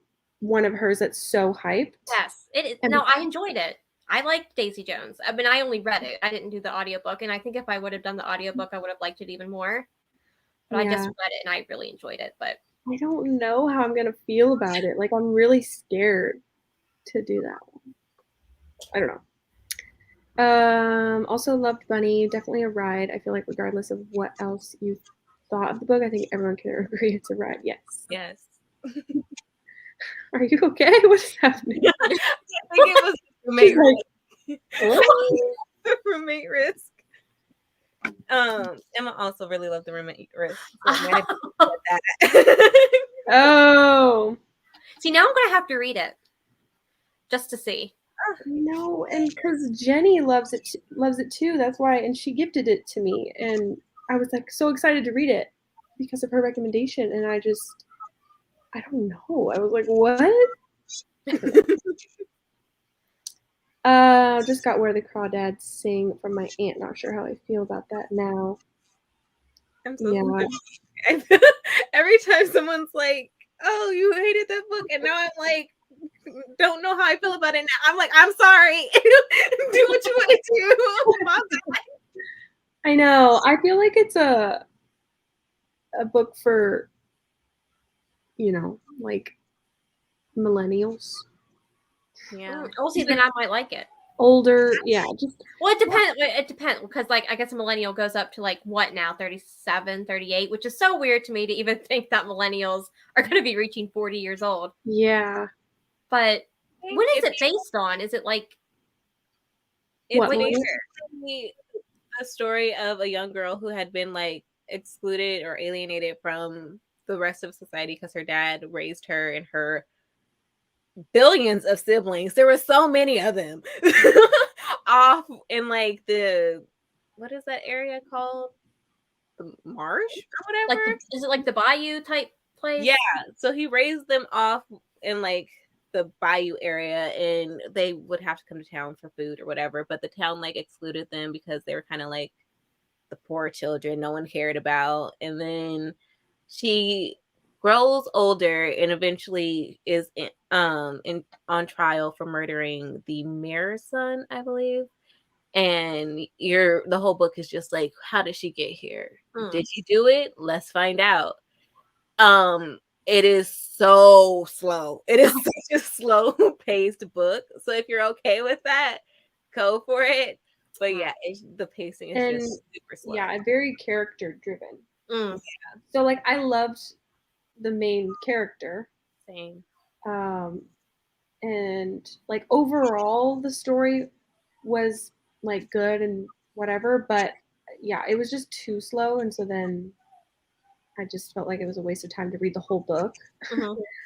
one of hers that's so hyped. Yes, it is. No, I enjoyed it. I liked Daisy Jones. I mean, I only read it. I didn't do the audiobook, and I think if I would have done the audiobook, I would have liked it even more. But I just read it, and I really enjoyed it. But I don't know how I'm going to feel about it. Like, I'm really scared to do that one. I don't know. Also loved Bunny. Definitely a ride. I feel like regardless of what else you thought of the book, I think everyone can agree it's a ride. Yes. Yes. Are you okay? What is happening? I think it was roommate risk. Roommate risk. Emma also really loved the romantic risk. Oh. See, now I'm gonna have to read it just to see. No, and because Jenny loves it too. That's why, and she gifted it to me, and I was like so excited to read it because of her recommendation, and I don't know. I was like, what? Just got Where the Crawdads Sing from my aunt. Not sure how I feel about that now. I'm so every time someone's like, "Oh, you hated that book," and now I'm like, don't know how I feel about it now. I'm like, I'm sorry. Do what you want to do. I know. I feel like it's a book for, like millennials. Yeah. We'll see. Then I might like it. Older, yeah. Well, it depends. It depends because, like, I guess a millennial goes up to like what now, 37, 38, which is so weird to me to even think that millennials are going to be reaching 40 years old. Yeah. But when is it based on? Is it like what? Basically a story of a young girl who had been like excluded or alienated from the rest of society because her dad raised her and her billions of siblings. There were so many of them off in like what is that area called? The marsh or whatever. Like is it like the bayou type place? Yeah. So he raised them off in like the bayou area, and they would have to come to town for food or whatever. But the town like excluded them because they were kind of like the poor children no one cared about. And then she grows older and eventually is on trial for murdering the mayor's son, I believe. And the whole book is just like, how did she get here? Did she do it? Let's find out. It is so slow. It is such a slow paced book. So if you're okay with that, go for it. But yeah, the pacing is just super slow. Yeah, very character driven. Yeah. So like I loved the main character. Same. And like overall the story was like good and whatever, but yeah, it was just too slow, and so then I just felt like it was a waste of time to read the whole book.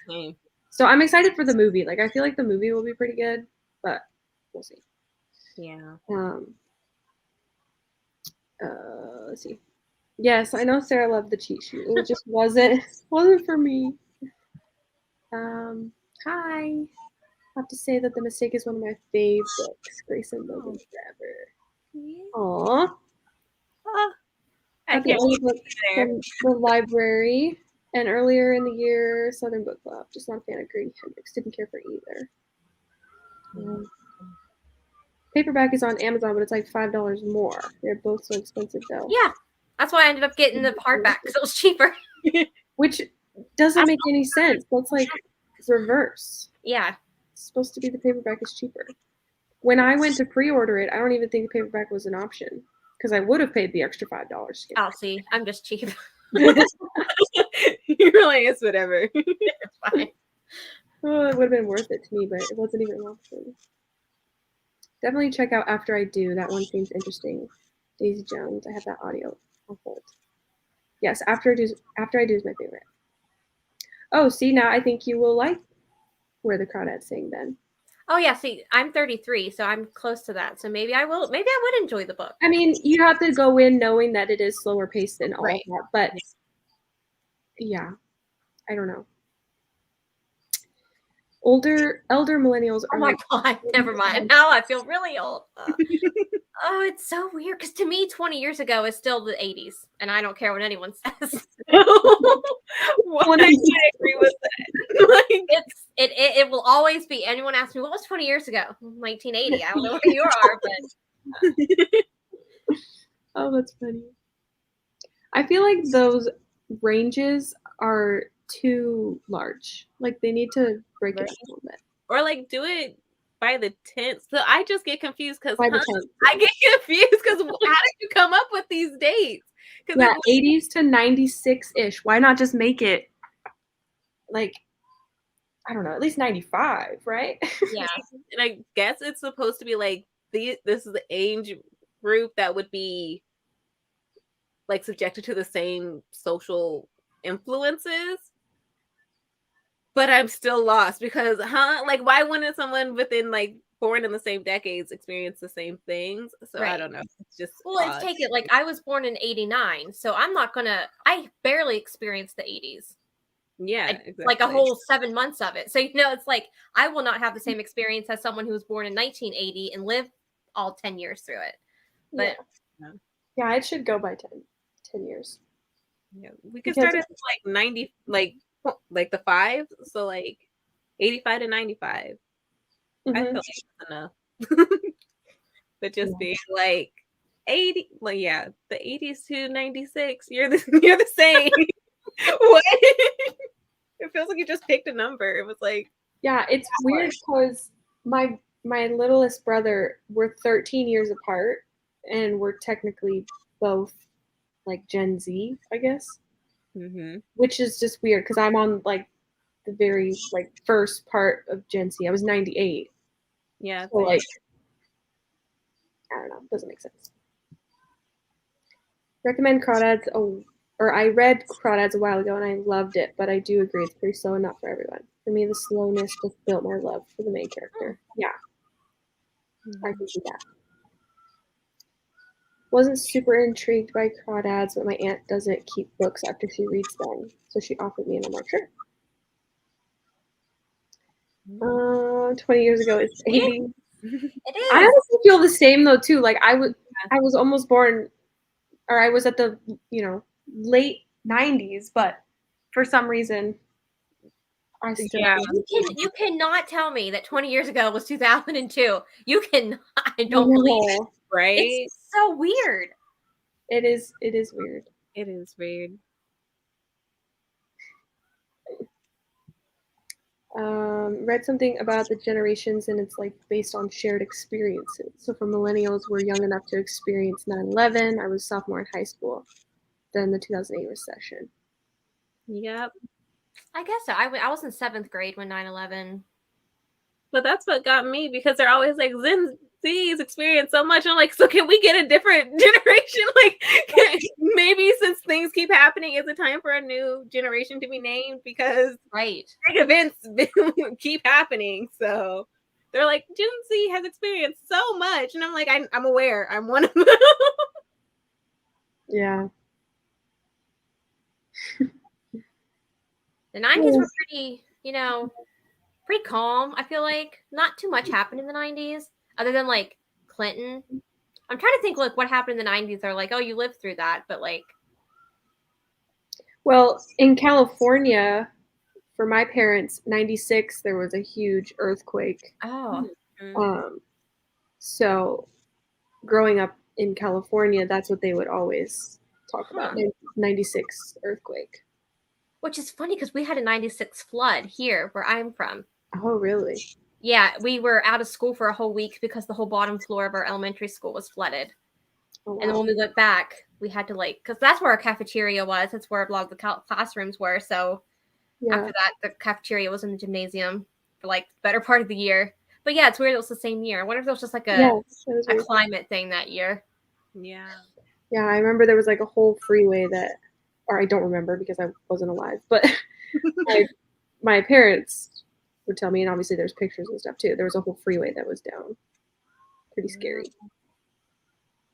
Same. So I'm excited for the movie. Like I feel like the movie will be pretty good, but we'll see. Yeah. Let's see. Yes, I know Sarah loved the cheat sheet. It just wasn't for me. Hi. I have to say that The Mistake is one of my fave books. Grace and Logan forever. Aww. I Got the audiobook from the library, and earlier in the year, Southern Book Club. Just not a fan of Grady Hendrix. Didn't care for either. Paperback is on Amazon, but it's like $5 more. They're both so expensive, though. Yeah, that's why I ended up getting the hardback because it was cheaper. Which doesn't make any sense. That's like reverse. Yeah. It's supposed to be the paperback is cheaper. When I went to pre-order it, I don't even think the paperback was an option because I would have paid the extra $5. I'll see. I'm just cheap. You're like, it's whatever. It's fine. Oh, it would have been worth it to me, but it wasn't even an option. Definitely check out After I Do. That one seems interesting. Daisy Jones. I have that audio on hold. Yes, After I Do is my favorite. Oh, see, now I think you will like Where the Crawdads Sing then. Oh yeah, see, I'm 33, so I'm close to that. So maybe I will. Maybe I would enjoy the book. I mean, you have to go in knowing that it is slower paced than all that, but yeah, I don't know. Elder millennials are. Oh my god! Never mind. Now I feel really old. Oh, it's so weird because to me, 20 years ago is still the 80s, and I don't care what anyone says. Well, I agree with that. Like, it will always be. Anyone asks me what was 20 years ago? 1980. I don't know where you are, but oh, that's funny. I feel like those ranges are too large. Like they need to break it up a little bit, or like do it by the tenth. So I just get confused because I get confused because how did you come up with these dates? Yeah, 80s to 96-ish. Why not just make it like, I don't know, at least 95, right? Yeah. And I guess it's supposed to be like this is the age group that would be like subjected to the same social influences. But I'm still lost because, like, why wouldn't someone within like born in the same decades experience the same things? So I Right. don't know. It's just Well, let's take it like I was born in '89, so I barely experienced the '80s. Yeah, exactly. Like a whole 7 months of it. So, it's like I will not have the same experience as someone who was born in 1980 and lived all 10 years through it. But yeah, it should go by 10 years. Yeah, we could start at like 90, like the 5, so like 85 to 95. I feel like that's enough. But just being like 80, like the 80s to 96, you're the same. What? It feels like you just picked a number. It was like, yeah, it's weird because my littlest brother, we're 13 years apart, and we're technically both like Gen Z, I guess. Which is just weird because I'm on like the very like first part of Gen Z. I was 98. Yeah. So like, I don't know, doesn't make sense. Recommend Crawdads. Or I read Crawdads a while ago and I loved it, but I do agree it's pretty slow and not for everyone. For me, the slowness just built more love for the main character. Yeah, I can see that. Wasn't super intrigued by Crawdads, but my aunt doesn't keep books after she reads them, so she offered me, and I'm like, sure. 20 years ago it's 80. It is. I honestly feel the same though too. Like I was almost born, or I was at the late 90s, but for some reason I still you cannot tell me that 20 years ago was 2002. You cannot. I don't believe it. Right? It's so weird. It is weird. It is weird. Read something about the generations, and it's like based on shared experiences. So for millennials, we're young enough to experience 9/11. I was sophomore in high school. Then the 2008 recession. Yep. I guess so. I was in 7th grade when 9/11. But that's what got me, because they're always like, Gen Z's experience so much. I'm like, so can we get a different generation? Like, maybe since things keep happening, is it time for a new generation to be named? Because big events keep happening. So they're like, Gen Z has experienced so much. And I'm like, I'm aware. I'm one of them. Yeah. The 90s were pretty, pretty calm. I feel like not too much happened in the 90s other than like Clinton. I'm trying to think like what happened in the 90s. They're like, oh, you lived through that, but like, well, in California, for my parents, 96 there was a huge earthquake. So growing up in California, that's what they would always talk about. 96 earthquake. Which is funny because we had a 96 flood here where I'm from. Oh, really? Yeah, we were out of school for a whole week because the whole bottom floor of our elementary school was flooded. Oh, wow. And then when we went back, we had to because that's where our cafeteria was. That's where a lot of the classrooms were. So after that, the cafeteria was in the gymnasium for like the better part of the year. But yeah, it's weird it was the same year. I wonder if it was just like a climate thing that year. Yeah. Yeah, I remember there was like a whole freeway or I don't remember because I wasn't alive, but my parents would tell me, and obviously there's pictures and stuff too. There was a whole freeway that was down. Pretty scary.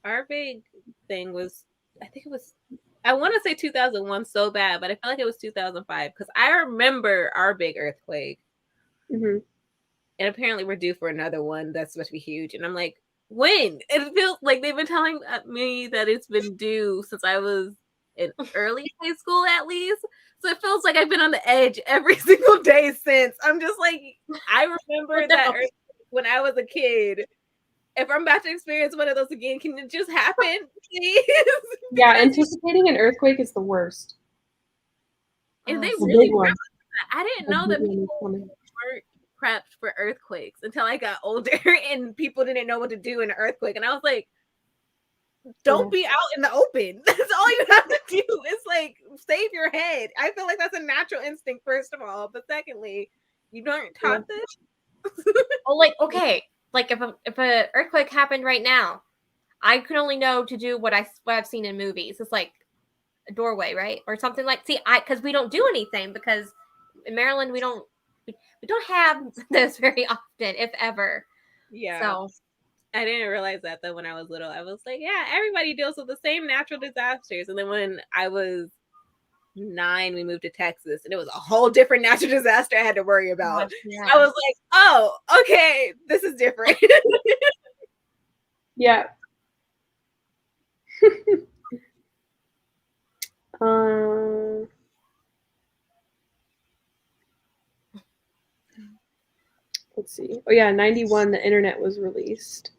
Our big thing was, I want to say 2001 so bad, but I feel like it was 2005 because I remember our big earthquake. And apparently we're due for another one that's supposed to be huge. And I'm like, when? It feels like they've been telling me that it's been due since I was in early high school at least. So it feels like I've been on the edge every single day since. I'm just like, I remember that earthquake when I was a kid. If I'm about to experience one of those again, can it just happen, please? Yeah, anticipating an earthquake is the worst. And they really prepped. I didn't know that people weren't prepped for earthquakes until I got older and people didn't know what to do in an earthquake. And I was like, don't be out in the open. That's all you have to do. It's like, save your head. I feel like that's a natural instinct, first of all. But secondly, you aren't taught this. Oh, like, okay. Like if a earthquake happened right now, I can only know to do what I've seen in movies. It's like a doorway, right, or something like. See, because we don't do anything because in Maryland we don't have those very often, if ever. Yeah. So I didn't realize that though when I was little. I was like, yeah, everybody deals with the same natural disasters. And then when I was 9, we moved to Texas, and it was a whole different natural disaster I had to worry about. yeah. I was like, oh, okay, this is different. Yeah. Let's see. Oh yeah, 91. The internet was released.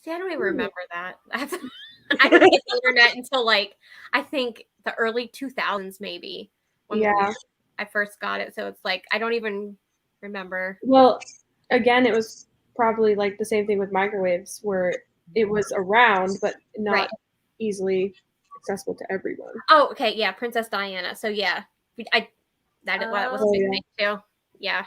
See, I don't even remember that. I didn't get the internet until like I think the early 2000s, maybe. When I first got it, so it's like I don't even remember. Well, again, it was probably like the same thing with microwaves, where it was around but not easily accessible to everyone. Oh, okay, yeah, Princess Diana. So yeah, that was a big thing too. Yeah.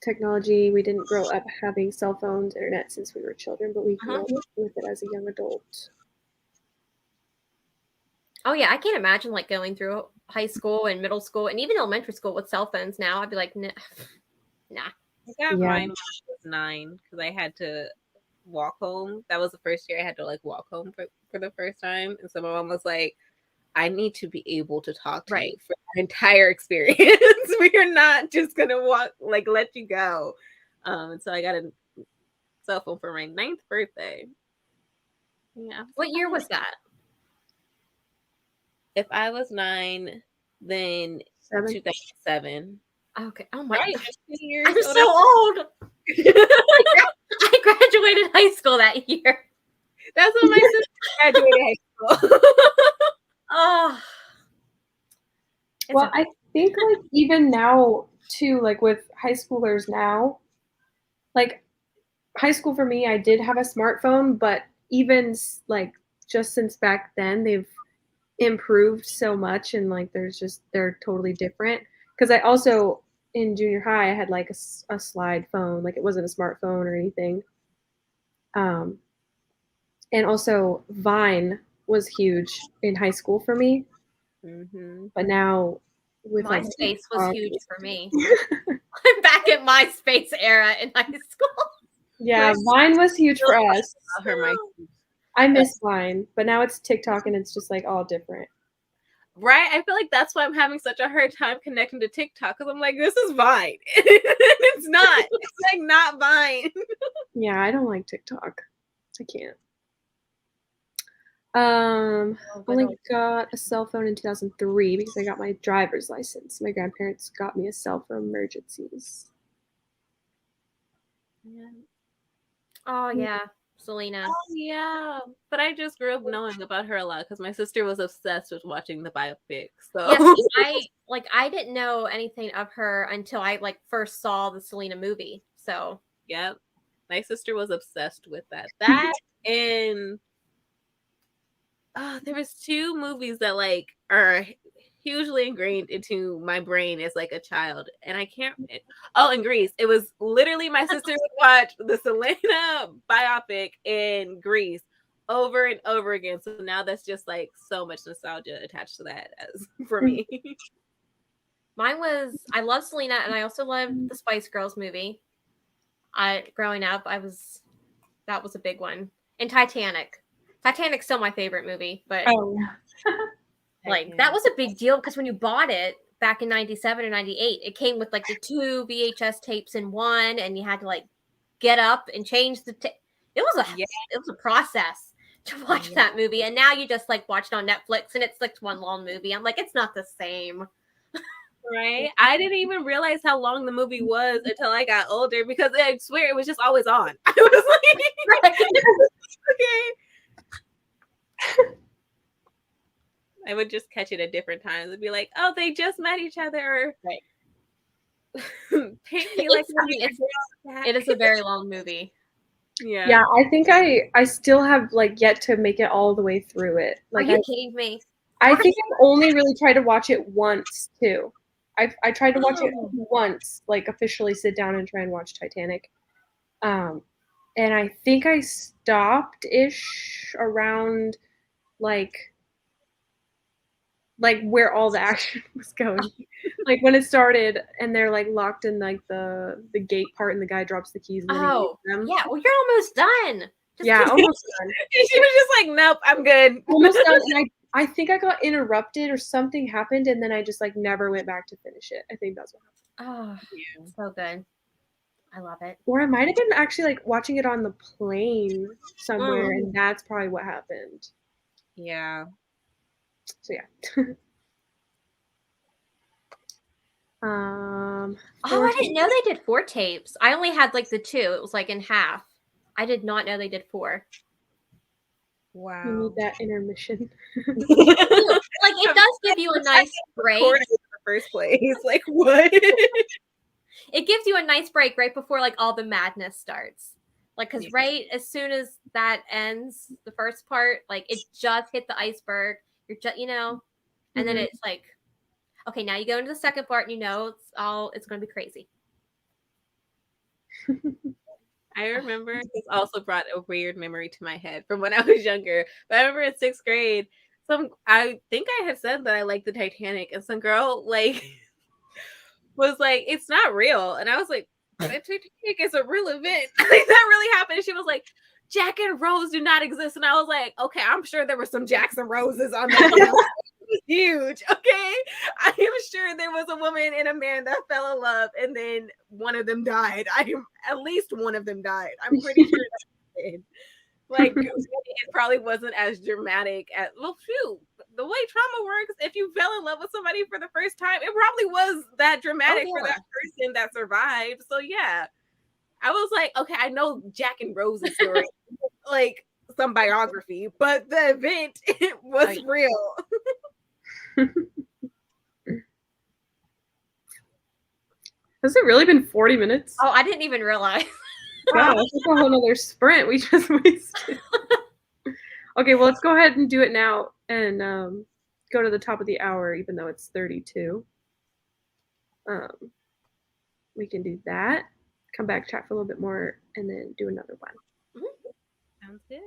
Technology. We didn't grow up having cell phones, internet since we were children, but we grew up with it as a young adult. Oh yeah, I can't imagine like going through high school and middle school and even elementary school with cell phones now. I'd be like, nah. I got mine when I was 9 because I had to walk home. That was the first year I had to like walk home for the first time. And so my mom was like, I need to be able to talk to you for the entire experience. We are not just gonna let you go. And so I got a cell phone for my 9th birthday. Yeah. What year was that? If I was 9, then 2007. Okay. Oh my God. I'm so old. I graduated high school that year. That's when my sister graduated high school. Oh. Well, I think like even now too, like with high schoolers now, like high school for me, I did have a smartphone, but even like just since back then, they've improved so much, and like they're totally different. Because I also in junior high, I had like a slide phone, like it wasn't a smartphone or anything. And also Vine was huge in high school for me. Mm-hmm. But now with MySpace was huge for me. I'm back at MySpace era in high school. Yeah, Vine was huge for us. I miss Vine, but now it's TikTok and it's just like all different. Right? I feel like that's why I'm having such a hard time connecting to TikTok, because I'm like, this is Vine. It's not. It's like not Vine. Yeah, I don't like TikTok. I can't. Only got a cell phone in 2003 because I got my driver's license. My grandparents got me a cell for emergencies. Yeah. Oh yeah, Selena. Oh yeah, but I just grew up knowing about her a lot because my sister was obsessed with watching the biopics. So yes, I didn't know anything of her until I like first saw the Selena movie. So yep, my sister was obsessed with that. That and there was 2 movies that like are hugely ingrained into my brain as like a child, and I can't. And Grease. It was literally my sister would watch the Selena biopic in Grease over and over again. So now that's just like so much nostalgia attached to that as for me. Mine was I love Selena, and I also loved the Spice Girls movie. Growing up, that was a big one. And Titanic. Titanic's still my favorite movie, but like that was a big deal because when you bought it back in 97 or 98, it came with like the 2 VHS tapes in one, and you had to like get up and change the tape. It was a process to watch that movie, and now you just like watch it on Netflix and it's like one long movie. I'm like, it's not the same. Right? I didn't even realize how long the movie was until I got older, because I swear it was just always on. I was like, okay. I would just catch it at different times and be like, oh, they just met each other. Right. Paint me like it is a very long movie. Yeah, I think I still have like yet to make it all the way through it. Like, are you kidding me? I think I've only really tried to watch it once too. I tried to watch it once, like officially sit down and try and watch Titanic. and I think I stopped-ish around, like where all the action was going. Like, when it started and they're, like, locked in, like, the gate part and the guy drops the keys and then he leaves them. Yeah. Well, you're almost done. Just Yeah, keep almost done. She was just like, nope, I'm good. Almost done, and I think I got interrupted or something happened, and then I just, like, never went back to finish it. I think that's what happened. Oh, so good. I love it. Or I might have been actually, like, watching it on the plane somewhere, and that's probably what happened. Yeah. So, yeah. Oh, I didn't know they did 4 tapes. I only had, like, the 2. It was, like, in half. I did not know they did 4. Wow. You need that intermission. Like, it does give you a nice break. In the first place. Like, what? It gives you a nice break right before, like, all the madness starts. Like, because right as soon as that ends, the first part, like, it just hit the iceberg. You're just, and then it's like, okay, now you go into the second part and it's going to be crazy. I remember this also brought a weird memory to my head from when I was younger. But I remember in 6th grade, I think I had said that I liked the Titanic, and some girl like was like, "It's not real," and I was like, "The Titanic is a real event. Like, that really happened." And she was like, "Jack and Rose do not exist," and I was like, "Okay, I'm sure there were some Jacks and Roses on that." It was huge. Okay, I am sure there was a woman and a man that fell in love, and then one of them died. At least one of them died. I'm pretty sure that did. Like, it probably wasn't as dramatic as, well, shoot, the way trauma works, if you fell in love with somebody for the first time, it probably was that dramatic for that person that survived. So yeah, I was like, okay, I know Jack and Rose's story, like some biography, but the event it was real. Has it really been 40 minutes? Oh, I didn't even realize. Wow, that's like a whole nother sprint we just wasted. Okay, well, let's go ahead and do it now and go to the top of the hour, even though it's 32. We can do that. Come back, chat for a little bit more, and then do another one. Sounds good.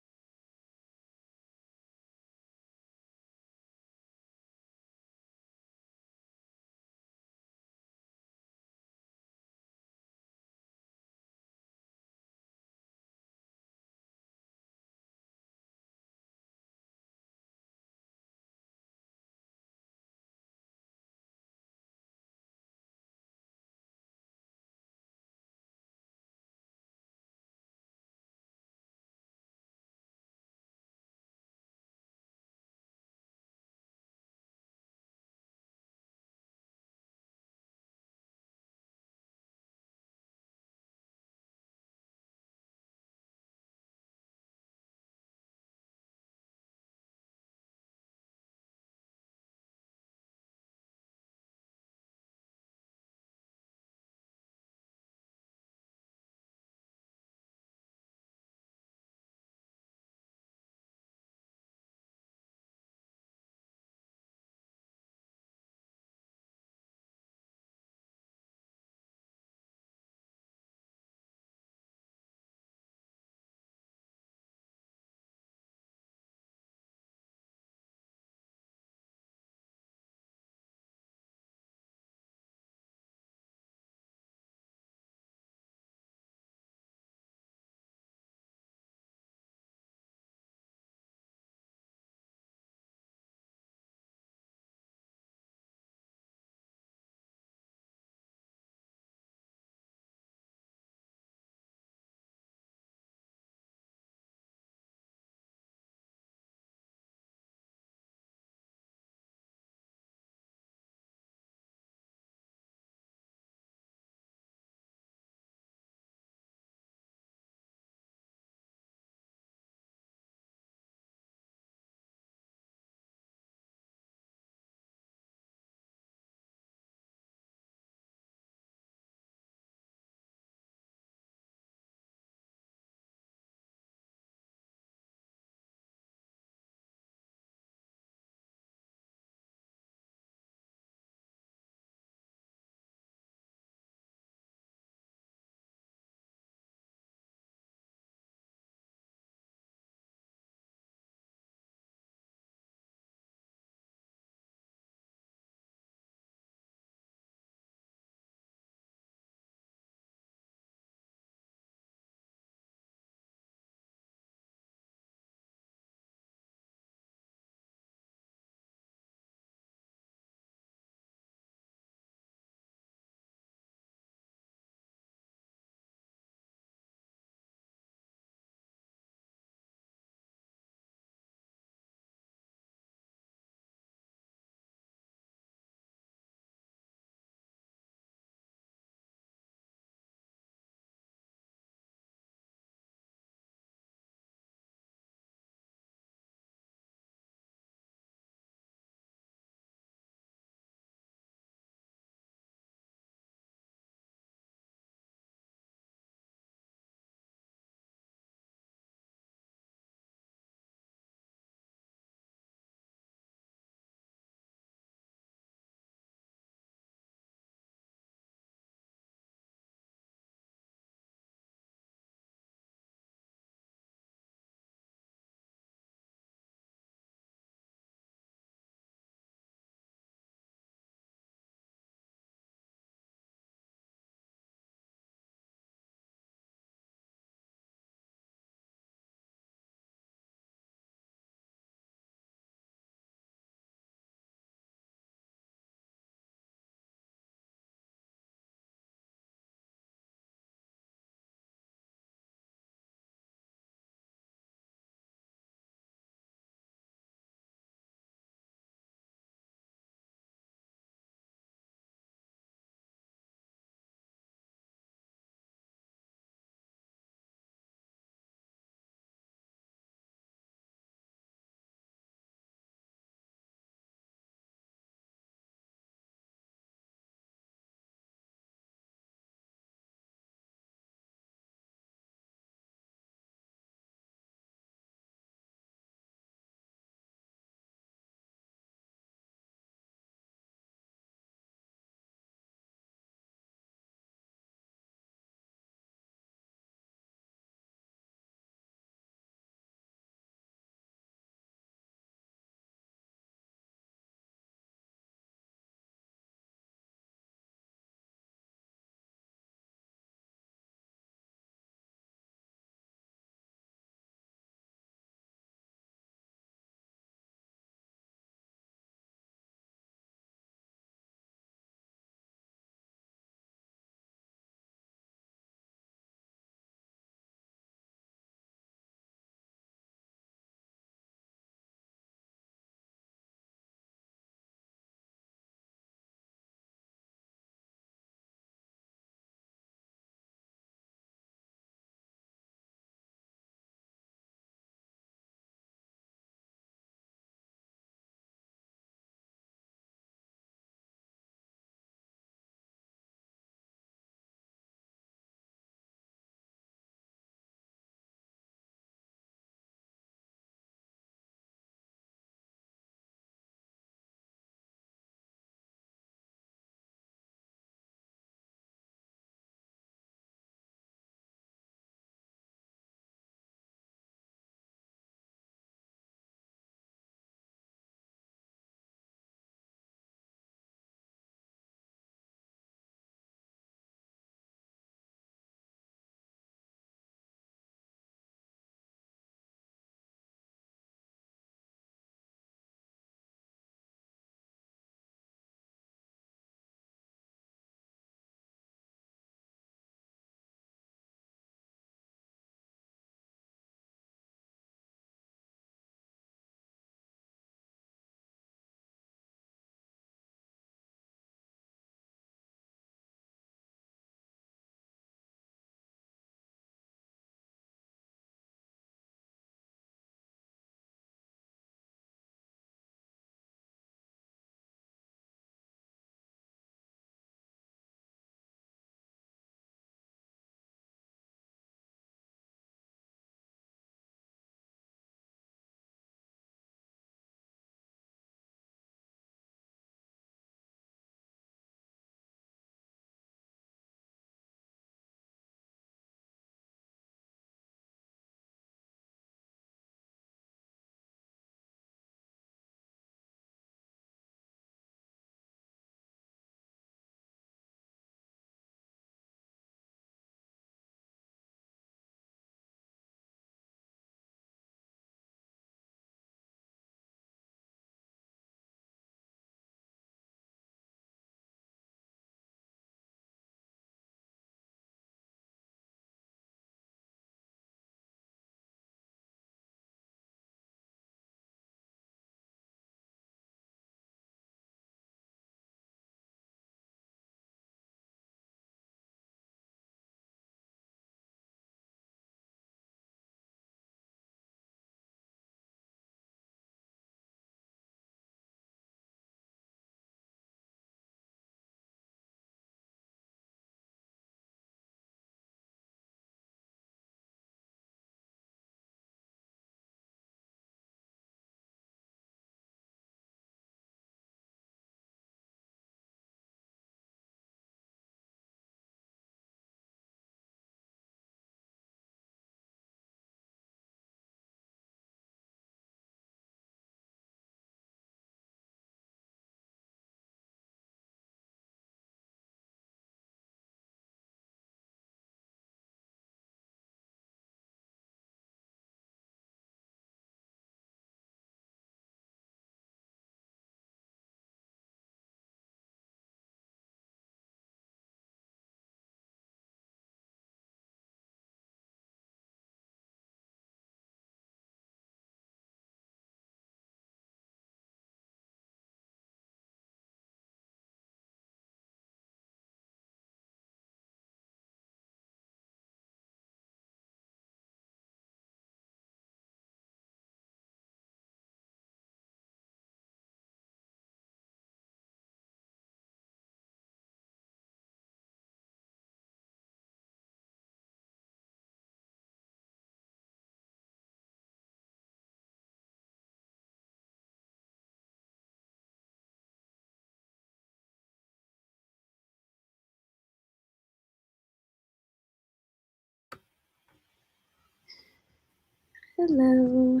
Hello.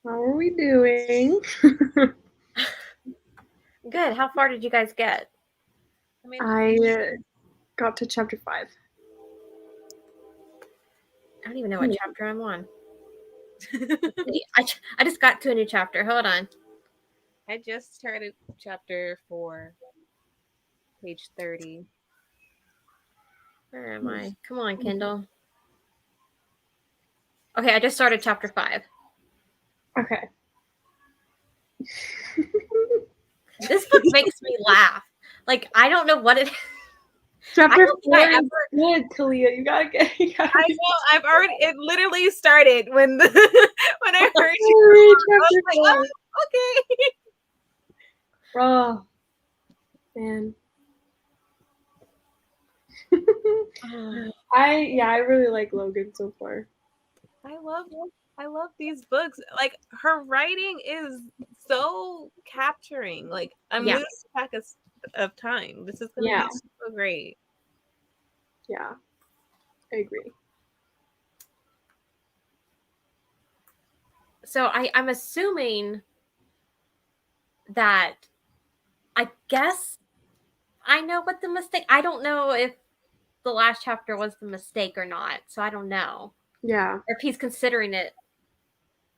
How are we doing? Good. How far did you guys get? I got to chapter 5. I don't even know what chapter I'm on. I just got to a new chapter. Hold on. I just started chapter 4, page 30. Where am I? Come on, Kendall. Okay, I just started chapter 5. Okay. This book makes me laugh. Like, I don't know what it is. Chapter don't think 4 I is good, Kalia. You gotta get. I know. I've already. It literally started when when I heard you. Read I was chapter like, 4. oh, okay. Oh, man. I really like Logan so far. I love these books. Like, her writing is so capturing. Like, I'm losing track of time. This is gonna be so great. Yeah, I agree. So I'm assuming that I guess I know what the mistake. I don't know if the last chapter was the mistake or not. So I don't know. Yeah. Or if he's considering it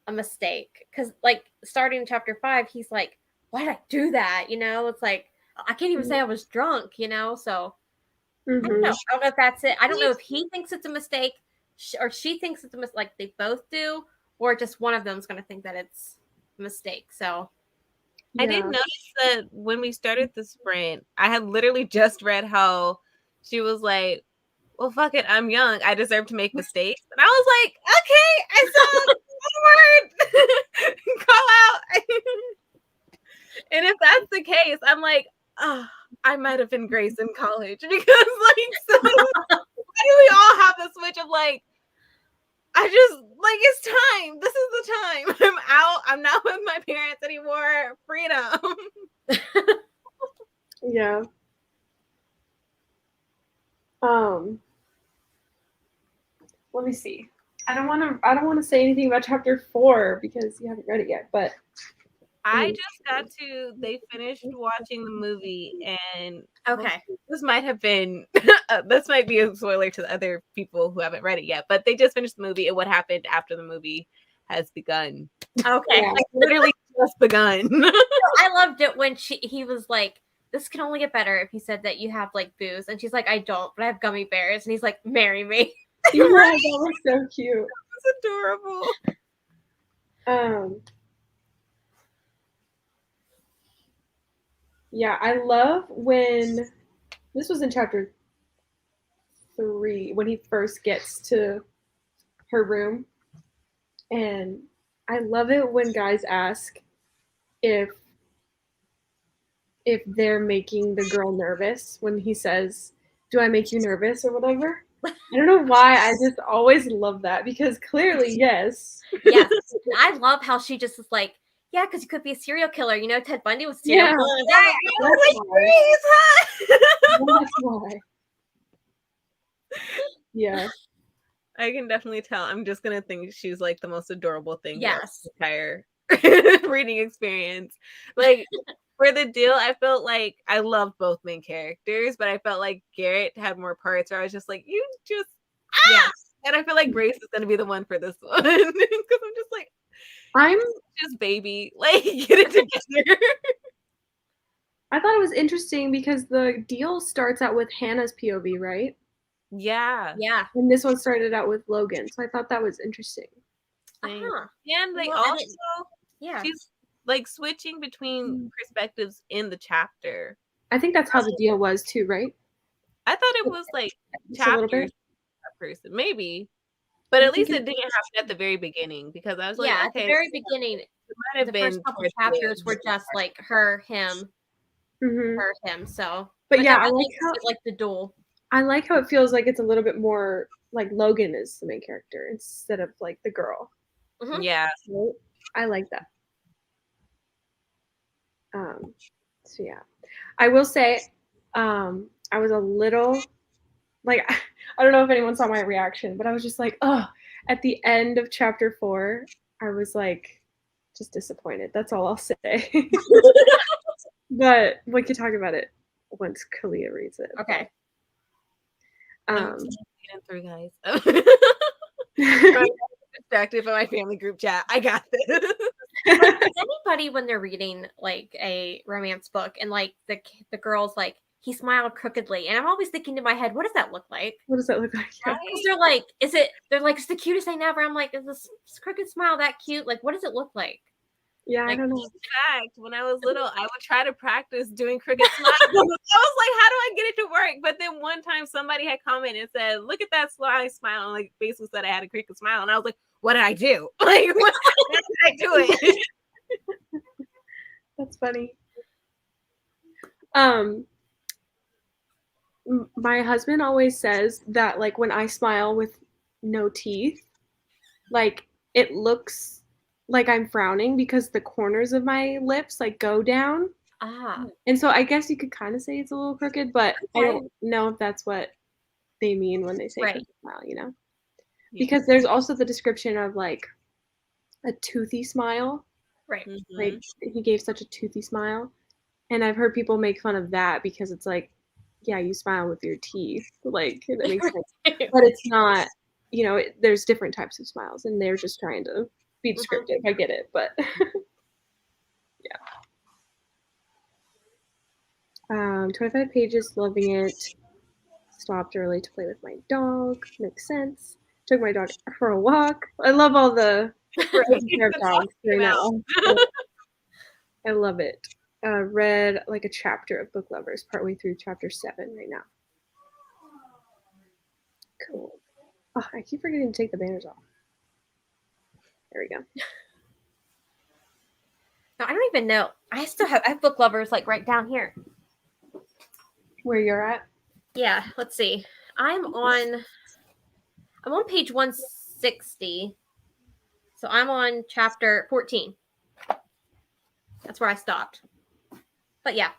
a mistake. Because, like, starting chapter 5, he's like, why did I do that? You know, it's like, I can't even say I was drunk, you know? So I don't know. I don't know if that's it. I don't know if he thinks it's a mistake or she thinks it's a mistake. Like, they both do. Or just one of them is going to think that it's a mistake. So I did notice that when we started the sprint, I had literally just read how she was like, well, fuck it, I'm young. I deserve to make mistakes. And I was like, okay, I saw one word. Call out. And if that's the case, I'm like, oh, I might have been Grace in college. Because, like, so why do we all have the switch of, like, I just, like, it's time. This is the time. I'm out. I'm not with my parents anymore. Freedom. Yeah. Let me see. I don't want to say anything about chapter 4 because you haven't read it yet, but I just got to. They finished watching the movie, and okay, this might have been. This might be a spoiler to the other people who haven't read it yet, but they just finished the movie and what happened after the movie has begun. Okay, like, literally just begun. I loved it when he was like, this can only get better if he said that you have, like, booze, and she's like, I don't, but I have gummy bears, and he's like, marry me. Yeah, that was so cute. It's adorable. Yeah, I love when this was in chapter 3 when he first gets to her room, and I love it when guys ask if they're making the girl nervous when he says, "Do I make you nervous?" or whatever. I don't know why. I just always love that because clearly, yes. Yes, and I love how she just is like, yeah, because you could be a serial killer. You know, Ted Bundy was a serial killer. That's why. Yeah. I can definitely tell. I'm just gonna think she's like the most adorable thing. Yes. The entire reading experience. Like, for the deal, I felt like I loved both main characters, but I felt like Garrett had more parts where I was just like, you just And I feel like Grace is gonna be the one for this one because I'm just like, I'm just baby, like, get it together. I thought it was interesting because the deal starts out with Hannah's POV, right? Yeah. And this one started out with Logan, so I thought that was interesting. And they also, she's like switching between perspectives in the chapter. I think that's how the deal was too, right? I thought it was like just a little bit. That person, maybe, but at least it didn't happen at the very beginning because I was like, okay, at the very beginning, the first couple chapters were just like her, him, her, him. So, but yeah, I like the duel. I like how it feels like it's a little bit more like Logan is the main character instead of like the girl. Mm-hmm. Yeah, so I like that. So yeah, I will say, I was a little like I don't know if anyone saw my reaction, but I was just like, oh, at the end of chapter 4, I was like, just disappointed. That's all I'll say. But we could talk about it once Kalia reads it. Okay. I'm through, guys. I'm distracted by my family group chat. I got this. Does anybody, when they're reading like a romance book and like the girl's like, he smiled crookedly, and I'm always thinking in my head, what does that look like? What does that look like? Because they're like, they're like, it's the cutest thing ever. I'm like, is this crooked smile that cute? Like, what does it look like? Yeah, like, I don't know. In fact, when I was little, I would try to practice doing crooked smiles. I was like, how do I get it to work? But then one time somebody had commented and said, look at that smile, and like basically said I had a crooked smile. And I was like, what did I do? Like, what did I do it? That's funny. My husband always says that like when I smile with no teeth, like it looks like I'm frowning because the corners of my lips like go down. And so I guess you could kind of say it's a little crooked, but I don't know if that's what they mean when they say crooked smile, you know? Yeah. Because there's also the description of like a toothy smile. Right. Like he gave such a toothy smile. And I've heard people make fun of that because it's like, yeah, you smile with your teeth. Like, that makes sense. But it's not, you know, there's different types of smiles, and they're just trying to be descriptive. I get it, but yeah. 25 pages, loving it. Stopped early to play with my dog. Makes sense. Took my dog for a walk. I love all the dogs right now. I love it. Read like a chapter of Book Lovers, partway through chapter 7 right now. Cool. Oh, I keep forgetting to take the banners off. There we go. No, I don't even know. I have Book Lovers like right down here. Where you're at? Yeah, let's see. I'm on page 160. So I'm on chapter 14. That's where I stopped. But yeah,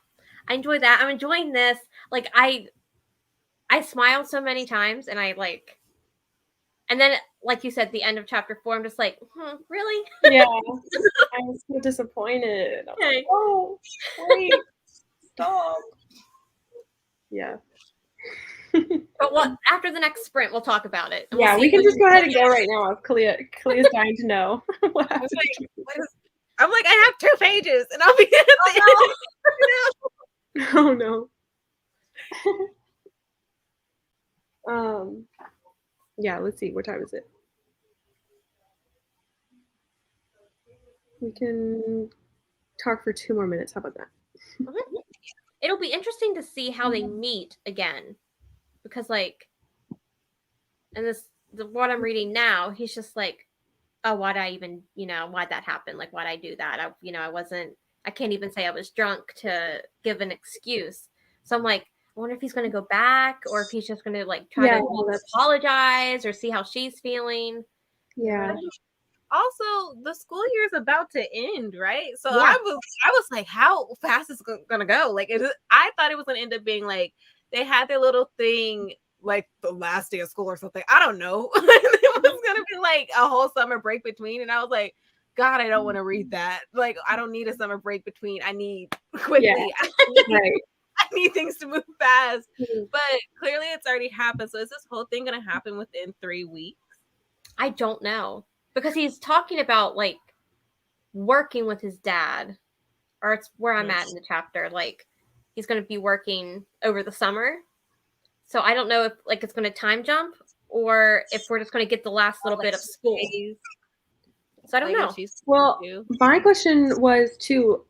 I enjoy that. I'm enjoying this. Like I smiled so many times, and I like, and then like you said, the end of chapter 4, I'm just like, really? Yeah. I was so disappointed. I was like, oh, wait, stop. Yeah. But what after the next sprint, we'll talk about it. Yeah, we can just go ahead and go right now. If Kalia's dying to know what happened. I'm like, I have 2 pages, and I'll be at the end. Oh no. Yeah, let's see. What time is it? We can talk for 2 more minutes. How about that? It'll be interesting to see how they meet again, because like, and what I'm reading now, he's just like, oh, why'd I even, why'd that happen? Like, why'd I do that? I can't even say I was drunk to give an excuse. So I'm like, I wonder if he's going to go back, or if he's just going to like try to apologize or see how she's feeling. Yeah. Also, the school year is about to end, right? So I was like, how fast is it going to go? Like, I thought it was going to end up being like they had their little thing like the last day of school or something. I don't know. It was going to be like a whole summer break between. And I was like, God, I don't want to read that. Like, I don't need a summer break between. I need quickly. Yeah. I need things to move fast. But clearly it's already happened. So is this whole thing going to happen within 3 weeks? I don't know. Because he's talking about like working with his dad, or it's where I'm at in the chapter. Like he's going to be working over the summer. So I don't know if like it's going to time jump, or if we're just going to get the last little bit of school. So I don't know. Well, my question was too,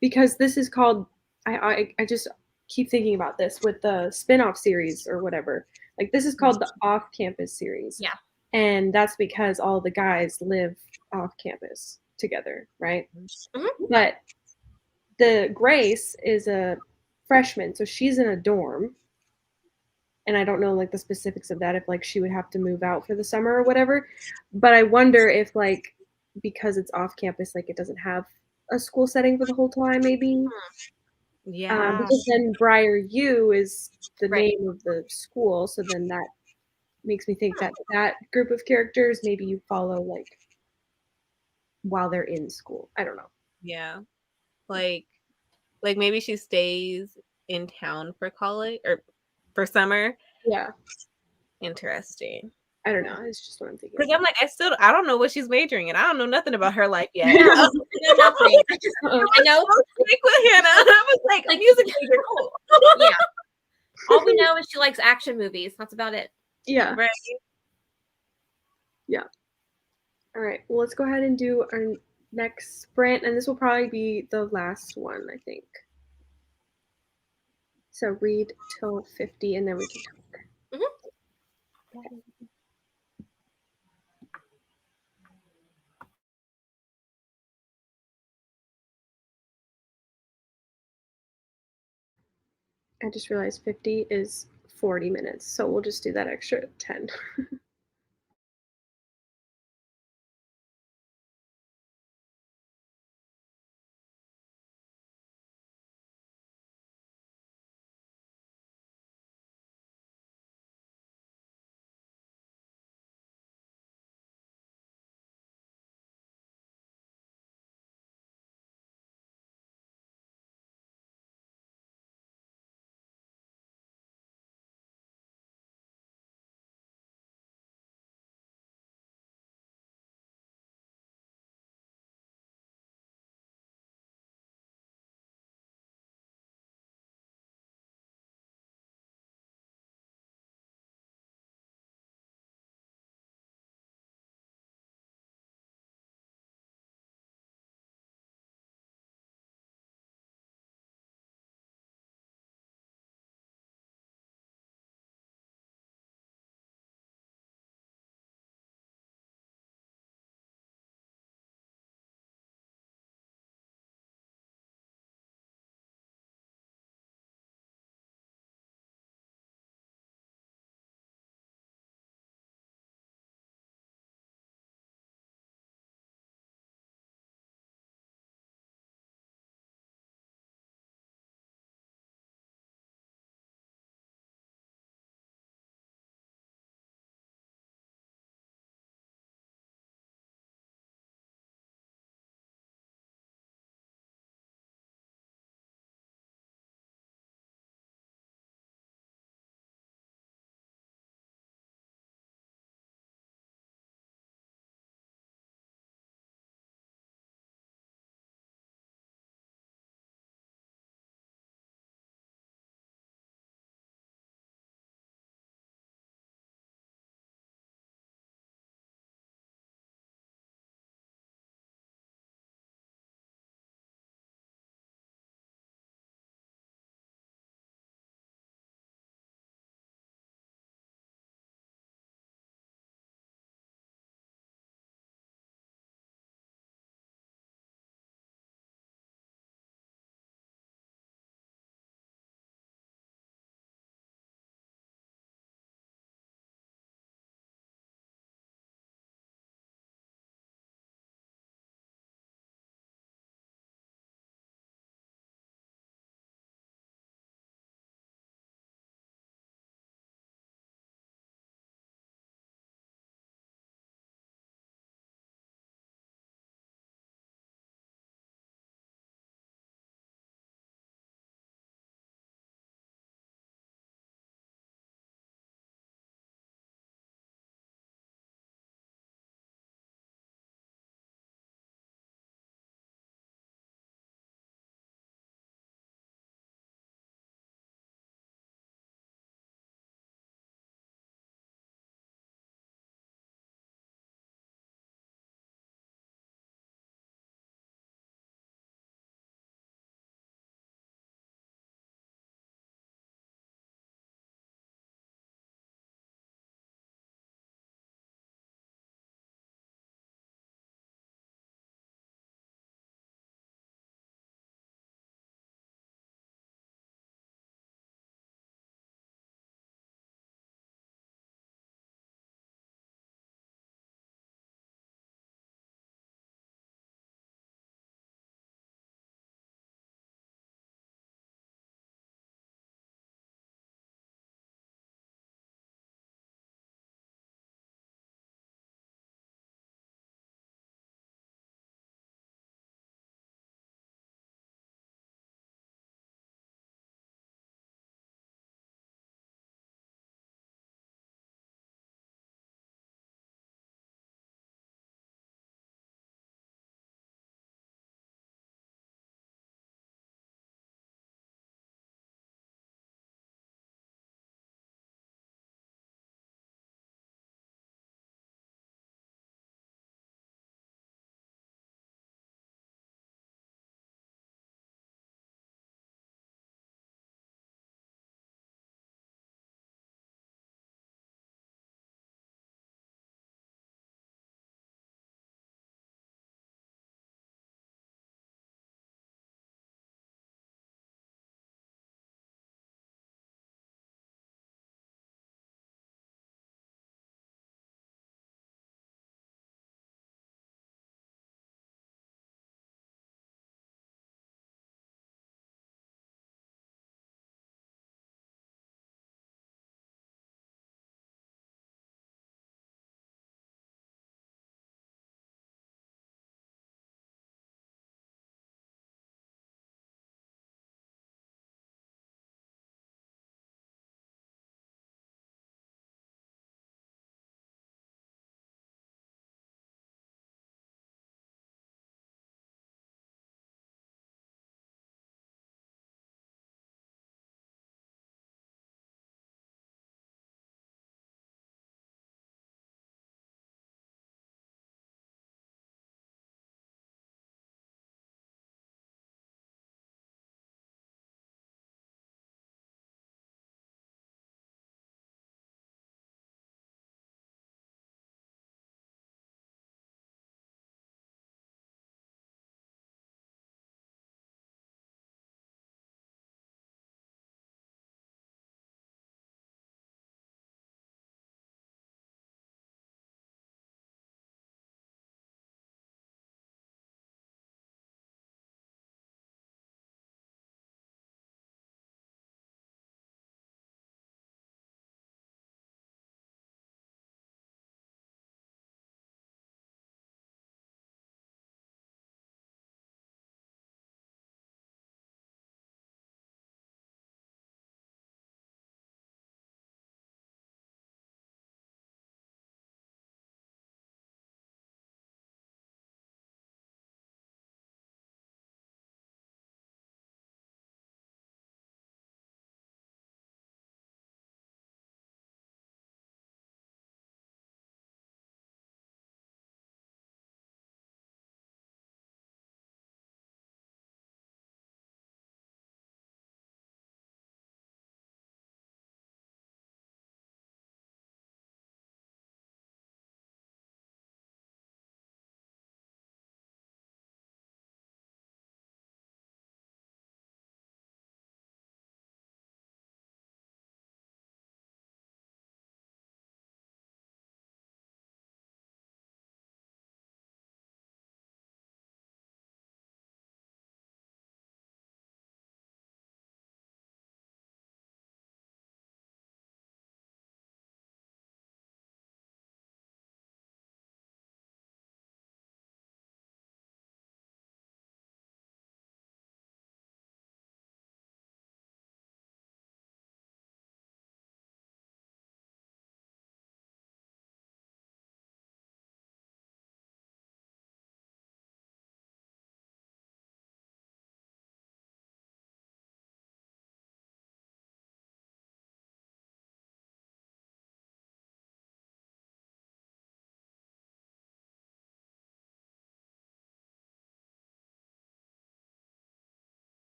because this is called, I just keep thinking about this with the spin-off series or whatever. Like this is called the off-campus series. Yeah. And that's because all the guys live off campus together, right? Mm-hmm. But the Grace is a freshman, so she's in a dorm. And I don't know like the specifics of that, if like she would have to move out for the summer or whatever. But I wonder if like, because it's off campus, like it doesn't have a school setting for the whole time, maybe. Yeah. Because then Briar U is the Right. name of the school, so then that makes me think that that group of characters maybe you follow like while they're in school. I don't know. Yeah. Like maybe she stays in town for college or for summer. Yeah, Interesting. I don't know. It's just what I'm thinking. Because I'm like, I don't know what she's majoring in. I don't know nothing about her life yet. Yeah. I know nothing. I know. So quick with Hannah. I was like, Like, music major, cool. Yeah. All we know is she likes action movies. That's about it. Yeah. Right. All right. Well, let's go ahead and do our next sprint, and this will probably be the last one, I think. So read till 50, and then we can talk. Mhm. I just realized 50 is 40 minutes, so we'll just do that extra 10.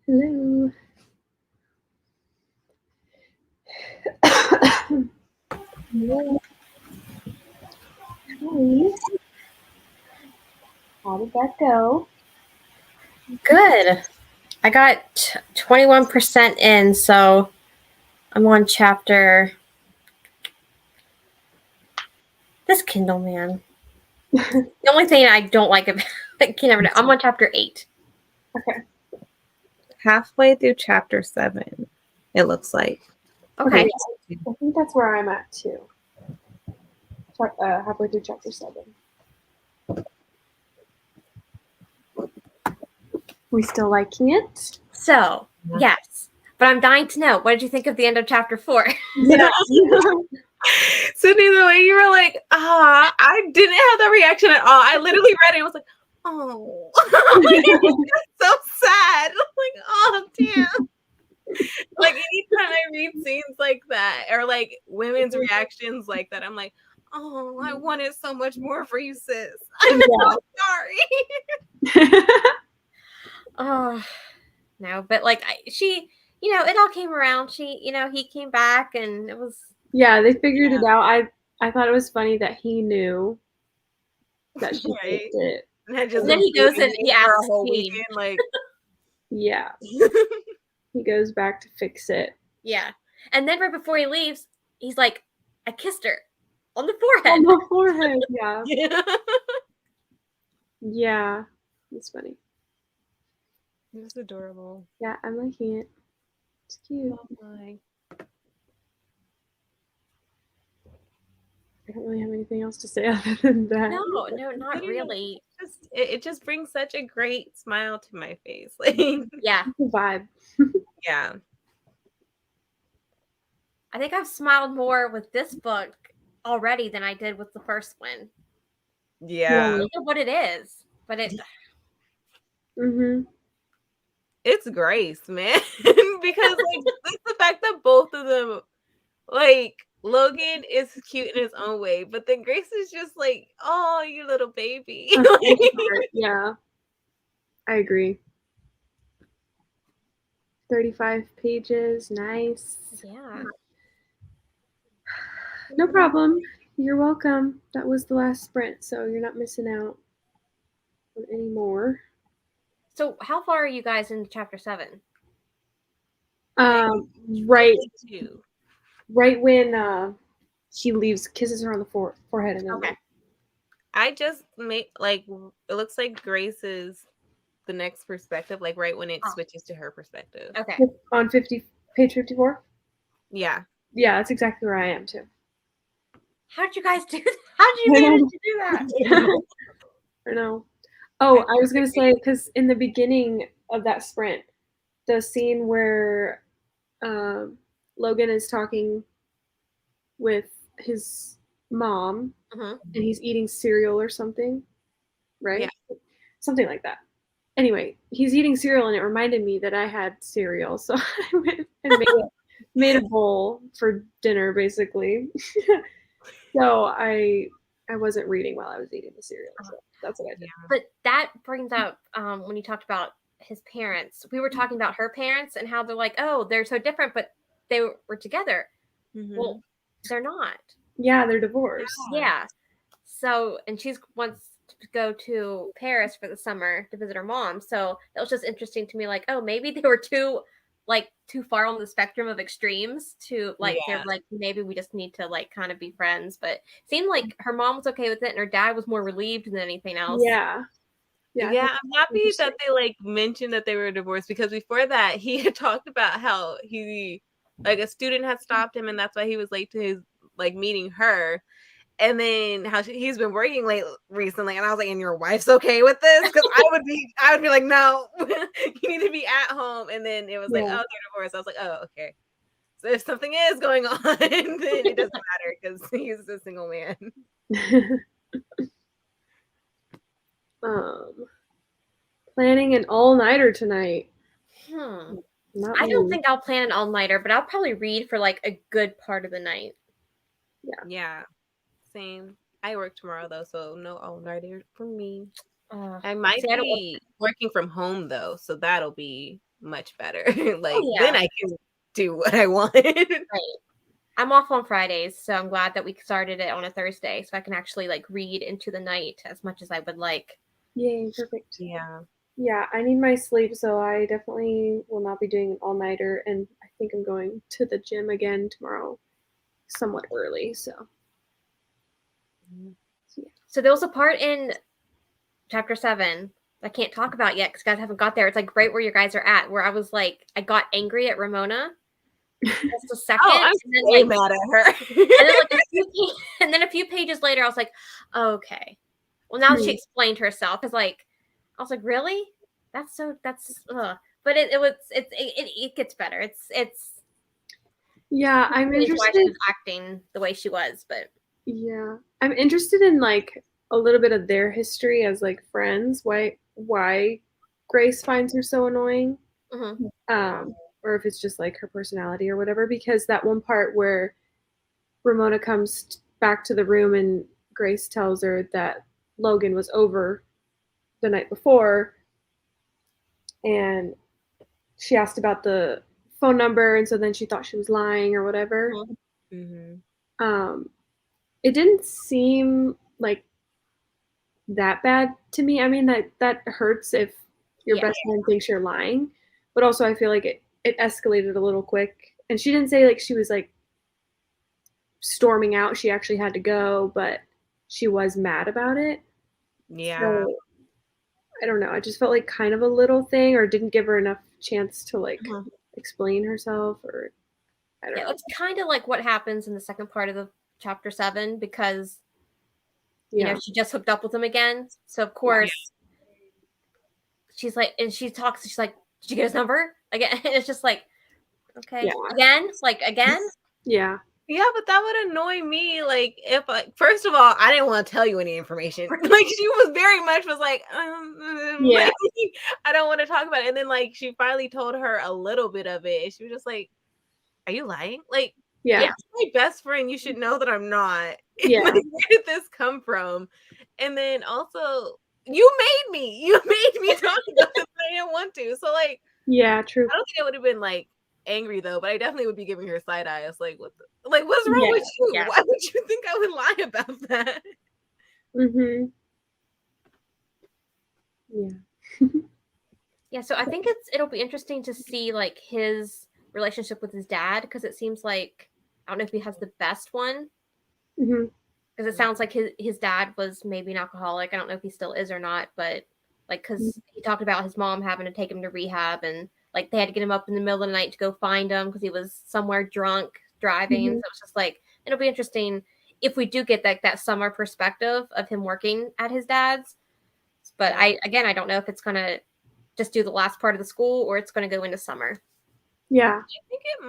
Hello. Hello. Hi. How did that go? Good. I got 21% in, so I'm on chapter. This Kindle, man. The only thing I don't like about I'm on chapter 8. Okay. Halfway through chapter 7, it looks like. Okay. I think that's where I'm at too. Halfway through chapter 7. We still liking it? So, yes. But I'm dying to know, what did you think of the end of chapter 4? Yeah. Sydney, the way you were like, I didn't have that reaction at all. I literally read it and was like, oh. It's so sad. I'm like, oh, damn. Like, anytime I read scenes like that, or like women's reactions like that, I'm like, oh, I wanted so much more for you, sis. I'm so sorry. Oh, no. But like, she, it all came around. He came back and it was. Yeah, they figured it out. I thought it was funny that he knew that she faked it. And then he goes and he asks for a whole Steve. weekend, like, yeah. He goes back to fix it. Yeah. And then right before he leaves, he's like, I kissed her on the forehead. On the forehead, yeah. Yeah. It's funny. It was adorable. Yeah, I'm liking it. It's cute. Oh my. I don't really have anything else to say other than that. No, not really. It just brings such a great smile to my face. Like, yeah. It's a vibe. Yeah. I think I've smiled more with this book already than I did with the first one. Yeah. I don't know what it is, but it. It's Grace, man. Because like it's the fact that both of them, like, Logan is cute in his own way, but then Grace is just like, oh, you little baby. Yeah. I agree. 35 pages, nice. Yeah. No problem. You're welcome. That was the last sprint, so you're not missing out on any more. So how far are you guys in chapter 7? Right when she leaves, kisses her on the forehead, and then okay. I just made like it looks like Grace is the next perspective, like right when it switches to her perspective. Okay. On page 54? Yeah. Yeah, that's exactly where I am too. How did you guys do that? How did you manage to do that? I know. Oh, I was going to say, because in the beginning of that sprint, the scene where Logan is talking with his mom and he's eating cereal or something, right? Yeah. Something like that. Anyway, he's eating cereal and it reminded me that I had cereal, so I went and made a bowl for dinner, basically. So I wasn't reading while I was eating the cereal, so that's what I did. But that brings up when you talked about his parents. We were talking about her parents and how they're like, oh, they're so different, but they were together. Well, they're not. Yeah, they're divorced. Yeah. So, and she wants to go to Paris for the summer to visit her mom. So it was just interesting to me, like, oh, maybe they were too far on the spectrum of extremes to they're like, maybe we just need to like kind of be friends. But it seemed like her mom was okay with it and her dad was more relieved than anything else. Yeah. Yeah, I'm happy that they like mentioned that they were divorced, because before that he had talked about how he like a student had stopped him and that's why he was late to his like meeting her. And then how he's been working late recently, and I was like, "And your wife's okay with this?" Because I would be like, "No, you need to be at home." And then it was like, "Oh, they're divorced." I was like, "Oh, okay." So if something is going on, then it doesn't matter because he's a single man. Planning an all-nighter tonight. I don't think I'll plan an all-nighter, but I'll probably read for like a good part of the night. Yeah. Same. I work tomorrow though, so no all-nighter for me. I might be working from home though, so that'll be much better. Like yeah. then I can do what I want. Right. I'm off on Fridays, so I'm glad that we started it on a Thursday, so I can actually like read into the night as much as I would like. Yay, perfect. Yeah. Yeah, I need my sleep, so I definitely will not be doing an all-nighter, and I think I'm going to the gym again tomorrow somewhat early, so. So there was a part in chapter 7 I can't talk about yet because guys haven't got there. It's like right where you guys are at, where I was like, I got angry at Ramona just a second. Oh, I'm and then, so like, mad at her. and then like and then a few pages later, I was like, okay. Well, now she explained herself. Because like, I was like, really? That's but it gets better. It's Yeah, I'm why she interested. was acting the way she was, but Yeah, I'm interested in like a little bit of their history as like friends. Why Grace finds her so annoying, or if it's just like her personality or whatever. Because that one part where Ramona comes back to the room and Grace tells her that Logan was over the night before, and she asked about the phone number, and so then she thought she was lying or whatever. It didn't seem like that bad to me. I mean, that hurts if your best friend thinks you're lying, but also I feel like it escalated a little quick. And she didn't say like she was like storming out. She actually had to go, but she was mad about it. Yeah. So, I don't know. I just felt like kind of a little thing, or didn't give her enough chance to like explain herself, or I don't know. It's kind of like what happens in the second part of the chapter 7 because you know she just hooked up with him again, so of course she's like, and she talks. She's like, "Did you get his number again?" And it's just like, okay, again, Yeah. Yeah, but that would annoy me. Like, if first of all, I didn't want to tell you any information. Like, she was very much like, Yeah. like, I don't want to talk about it. And then, like, she finally told her a little bit of it. And she was just like, are you lying? Like, Yeah. it's my best friend. You should know that I'm not. Yeah. Like, where did this come from? And then also, you made me talk about this. I didn't want to. So, like, yeah, true. I don't think I would have been like angry though, but I definitely would be giving her side eye. It's like, what's wrong with you? Yeah. Why would you think I would lie about that? Yeah. Yeah, so I think it'll be interesting to see like his relationship with his dad, because it seems like I don't know if he has the best one. Because it sounds like his dad was maybe an alcoholic. I don't know if he still is or not, but like, because he talked about his mom having to take him to rehab, and like they had to get him up in the middle of the night to go find him because he was somewhere drunk driving. So it's just like, it'll be interesting if we do get that summer perspective of him working at his dad's. But I don't know if it's gonna just do the last part of the school or it's gonna go into summer. Yeah. I think it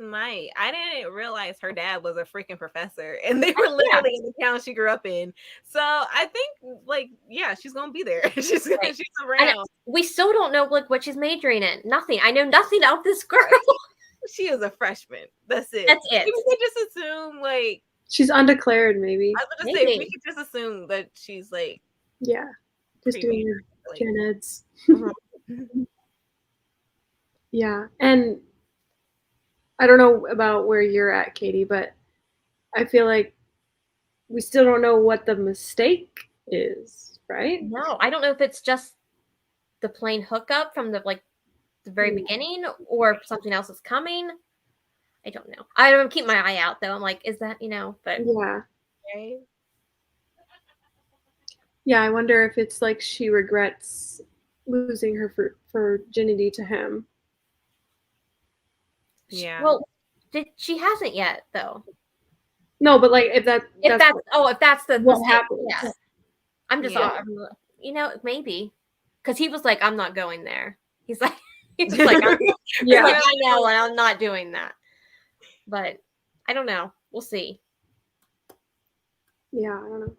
might. I didn't realize her dad was a freaking professor, and they were literally in the town she grew up in. So I think, like, yeah, she's gonna be there. she's around. We still don't know like what she's majoring in. Nothing. I know nothing of this girl. She is a freshman. That's it. That's it. We could just assume like she's undeclared. Maybe. I was gonna say we could just assume that she's like just doing her gen eds. Yeah, and I don't know about where you're at, Katie, but I feel like we still don't know what the mistake is, right? No, I don't know if it's just the plain hookup from the very beginning, or if something else is coming. I don't know. I don't keep my eye out though. I'm like, is that but yeah, I wonder if it's like she regrets losing her virginity to him. Yeah. Well, she hasn't yet though. No, but like if that's the what happens. Yeah. I'm just maybe because he was like, I'm not going there. He's like I know, and I'm not doing that. But I don't know. We'll see. Yeah, I don't know.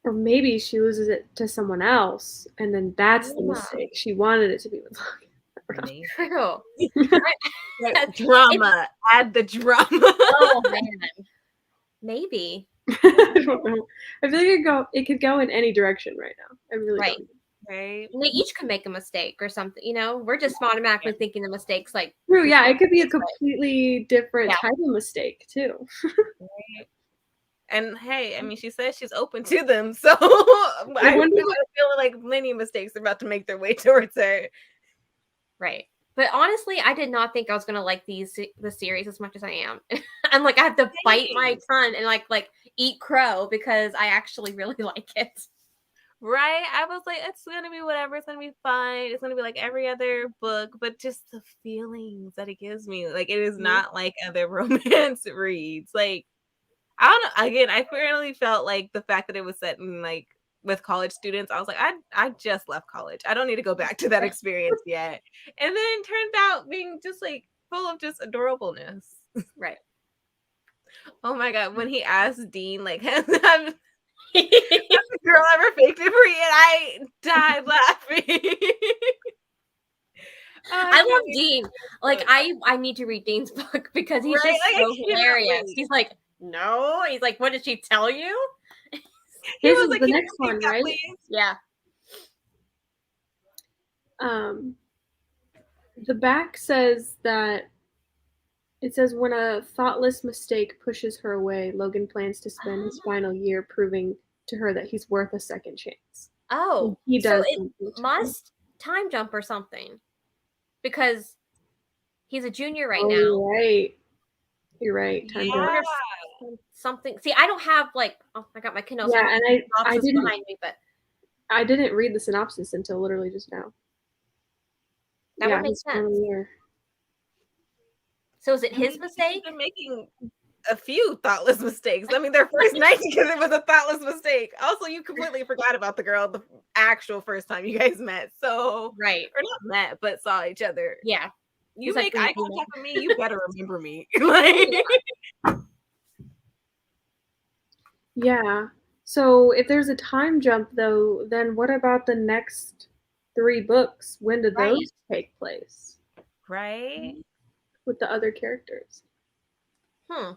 Or maybe she loses it to someone else, and then that's the mistake. She wanted it to be with Logan. True. Drama. Add the drama. Oh man. Maybe. I don't know. I feel like it could go in any direction right now. I really don't. Right? And they each can make a mistake or something, you know? We're just automatically thinking the mistakes like True, yeah, it could be a completely different Yeah. type of mistake too. Right. And hey, I mean, she says she's open to them, so I wonder feel like many mistakes are about to make their way towards her. Right. But honestly, I did not think I was gonna like the series as much as I am. I'm like, I have to bite my tongue and like eat crow because I actually really like it. Right? I was like, it's gonna be whatever, it's gonna be fine. It's gonna be like every other book, but just the feelings that it gives me. Like it is not like other romance reads. Like, I don't know. Again, I really felt like the fact that it was set in like with college students, I was like, I just left college. I don't need to go back to that experience yet. And then turned out being just like full of just adorableness. Right. Oh my god, when he asked Dean, like, has the girl ever faked it for you? And I died laughing. I love Dean. Like I need to read Dean's book because he's just so hilarious. He's like, no. He's like, what did she tell you? This is the next one, right? Yeah. The back says that it says when a thoughtless mistake pushes her away, Logan plans to spend his final year proving to her that he's worth a second chance. Oh, he does. So it must time jump or something because he's a junior right now. Right. You're right. Time jump. Something. See, I don't have like. Oh, I got my Kindle. Yeah, and I didn't. Behind me, but I didn't read the synopsis until literally just now. That would make sense. So is it his mistake? They're making a few thoughtless mistakes. I mean, their first night because it was a thoughtless mistake. Also, you completely forgot about the girl the actual first time you guys met. So right, or not met, but saw each other. Yeah, you make eye contact with me. You better remember me. Like, yeah. So if there's a time jump, though, then what about the next 3 books? When do those take place? Right. With the other characters. Hmm.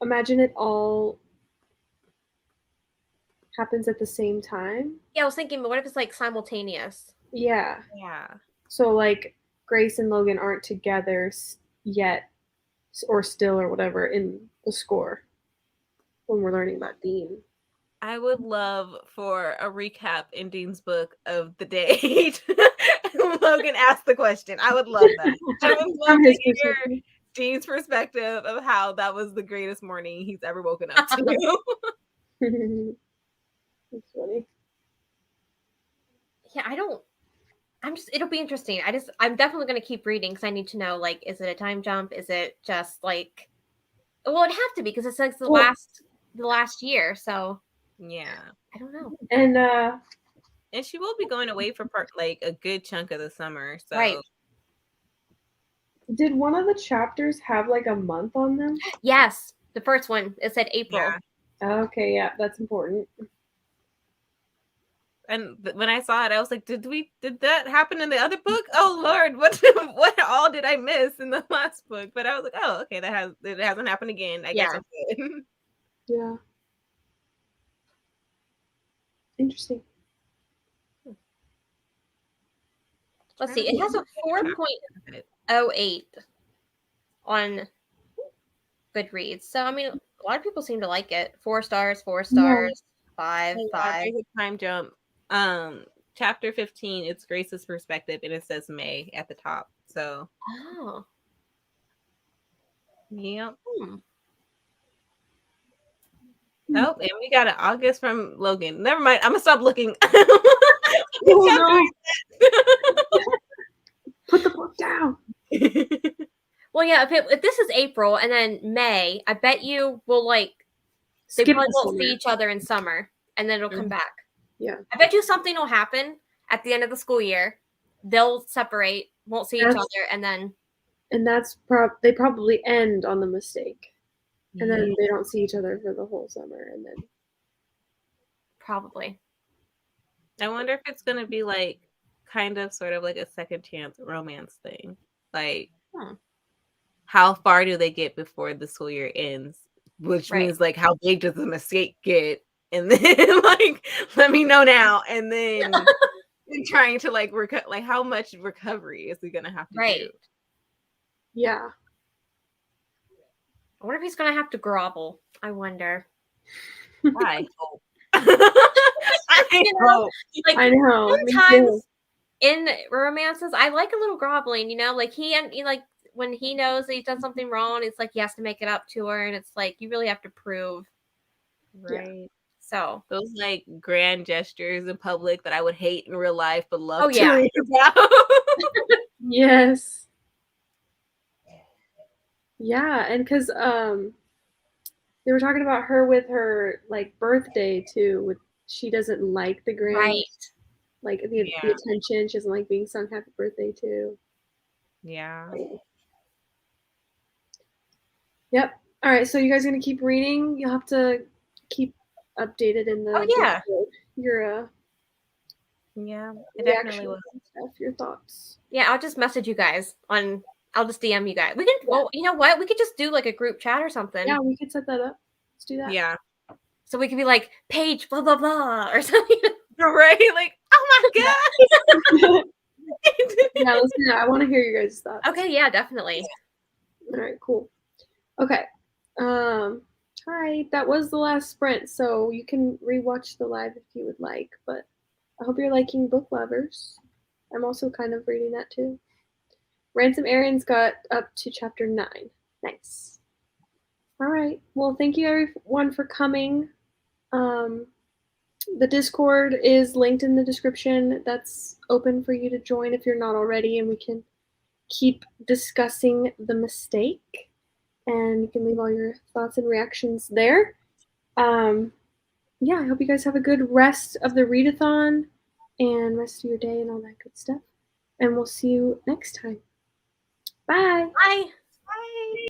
Imagine it all happens at the same time. Yeah, I was thinking, but what if it's like simultaneous? Yeah. Yeah. So like Grace and Logan aren't together yet, or still, or whatever in the score when we're learning about Dean. I would love for a recap in Dean's book of the date. Logan asked the question. I would love that. I would love to hear Dean's perspective of how that was the greatest morning he's ever woken up to. That's funny. Yeah, it'll be interesting. I'm definitely going to keep reading because I need to know, like, is it a time jump? Is it just like, well, it'd have to be because it's like the last year. So yeah, I don't know. And she will be going away for like a good chunk of the summer. So right. Did one of the chapters have like a month on them? Yes, the first one. It said April. Yeah. Okay, yeah, that's important. And when I saw it, I was like, did that happen in the other book? Oh Lord, what all did I miss in the last book? But I was like, oh, okay, it hasn't happened again. I guess I'm good. Yeah. Interesting. Let's see. It has a 4.08 on Goodreads. So I mean, a lot of people seem to like it. 4 stars, 4 stars, 5, 5. There's a time jump. Chapter 15, it's Grace's perspective, and it says May at the top. So yep. Oh, and we got an August from Logan. Never mind. I'm gonna stop looking. No. Put the book down. Well, yeah. If this is April and then May, I bet you will they probably won't see each other in summer, and then it'll come back. Yeah. I bet you something will happen at the end of the school year. They'll separate, won't see each other, and then. And that's they probably end on the mistake, and then they don't see each other for the whole summer, and then. Probably. I wonder if it's gonna be like kind of sort of like a second chance romance thing. Like how far do they get before the school year ends? Which means like how big does the mistake get and then like let me know now, and then trying to like like how much recovery is he gonna have to do? Yeah. I wonder if he's gonna have to grovel. I wonder. I hope. I hope. Like, I know. Me too. sometimes in romances, I like a little groveling, you know, like he like when he knows that he's done something wrong, it's like he has to make it up to her, and it's like you really have to prove. Right. So Those like grand gestures in public that I would hate in real life but love Oh, to yeah. read about. Yes. Yeah, and because they were talking about her with her like birthday too. With she doesn't like the grand, right. like the attention. She doesn't like being sung happy birthday too. Yeah. Yep. All right. So you guys gonna keep reading? You'll have to keep updated in the Discord, your Yeah, it definitely was. stuff, your thoughts. Yeah, I'll just message you guys on. I'll just DM you guys. We can. Well, you know what? We could just do like a group chat or something. Yeah, we could set that up. Let's do that. Yeah. So we could be like Paige, blah blah blah, or something. Right? Like, oh my god. Yeah, let's do that. I want to hear your guys' thoughts. Okay. Yeah, definitely. All right. Cool. Okay. Hi. That was the last sprint, so you can rewatch the live if you would like. But I hope you're liking Book Lovers. I'm also kind of reading that too. Ransom Aaron's got up to chapter 9. Nice. All right. Well, thank you everyone for coming. The Discord is linked in the description. That's open for you to join if you're not already, and we can keep discussing the mistake. And you can leave all your thoughts and reactions there. Yeah, I hope you guys have a good rest of the readathon and rest of your day and all that good stuff. And we'll see you next time. Bye. Bye.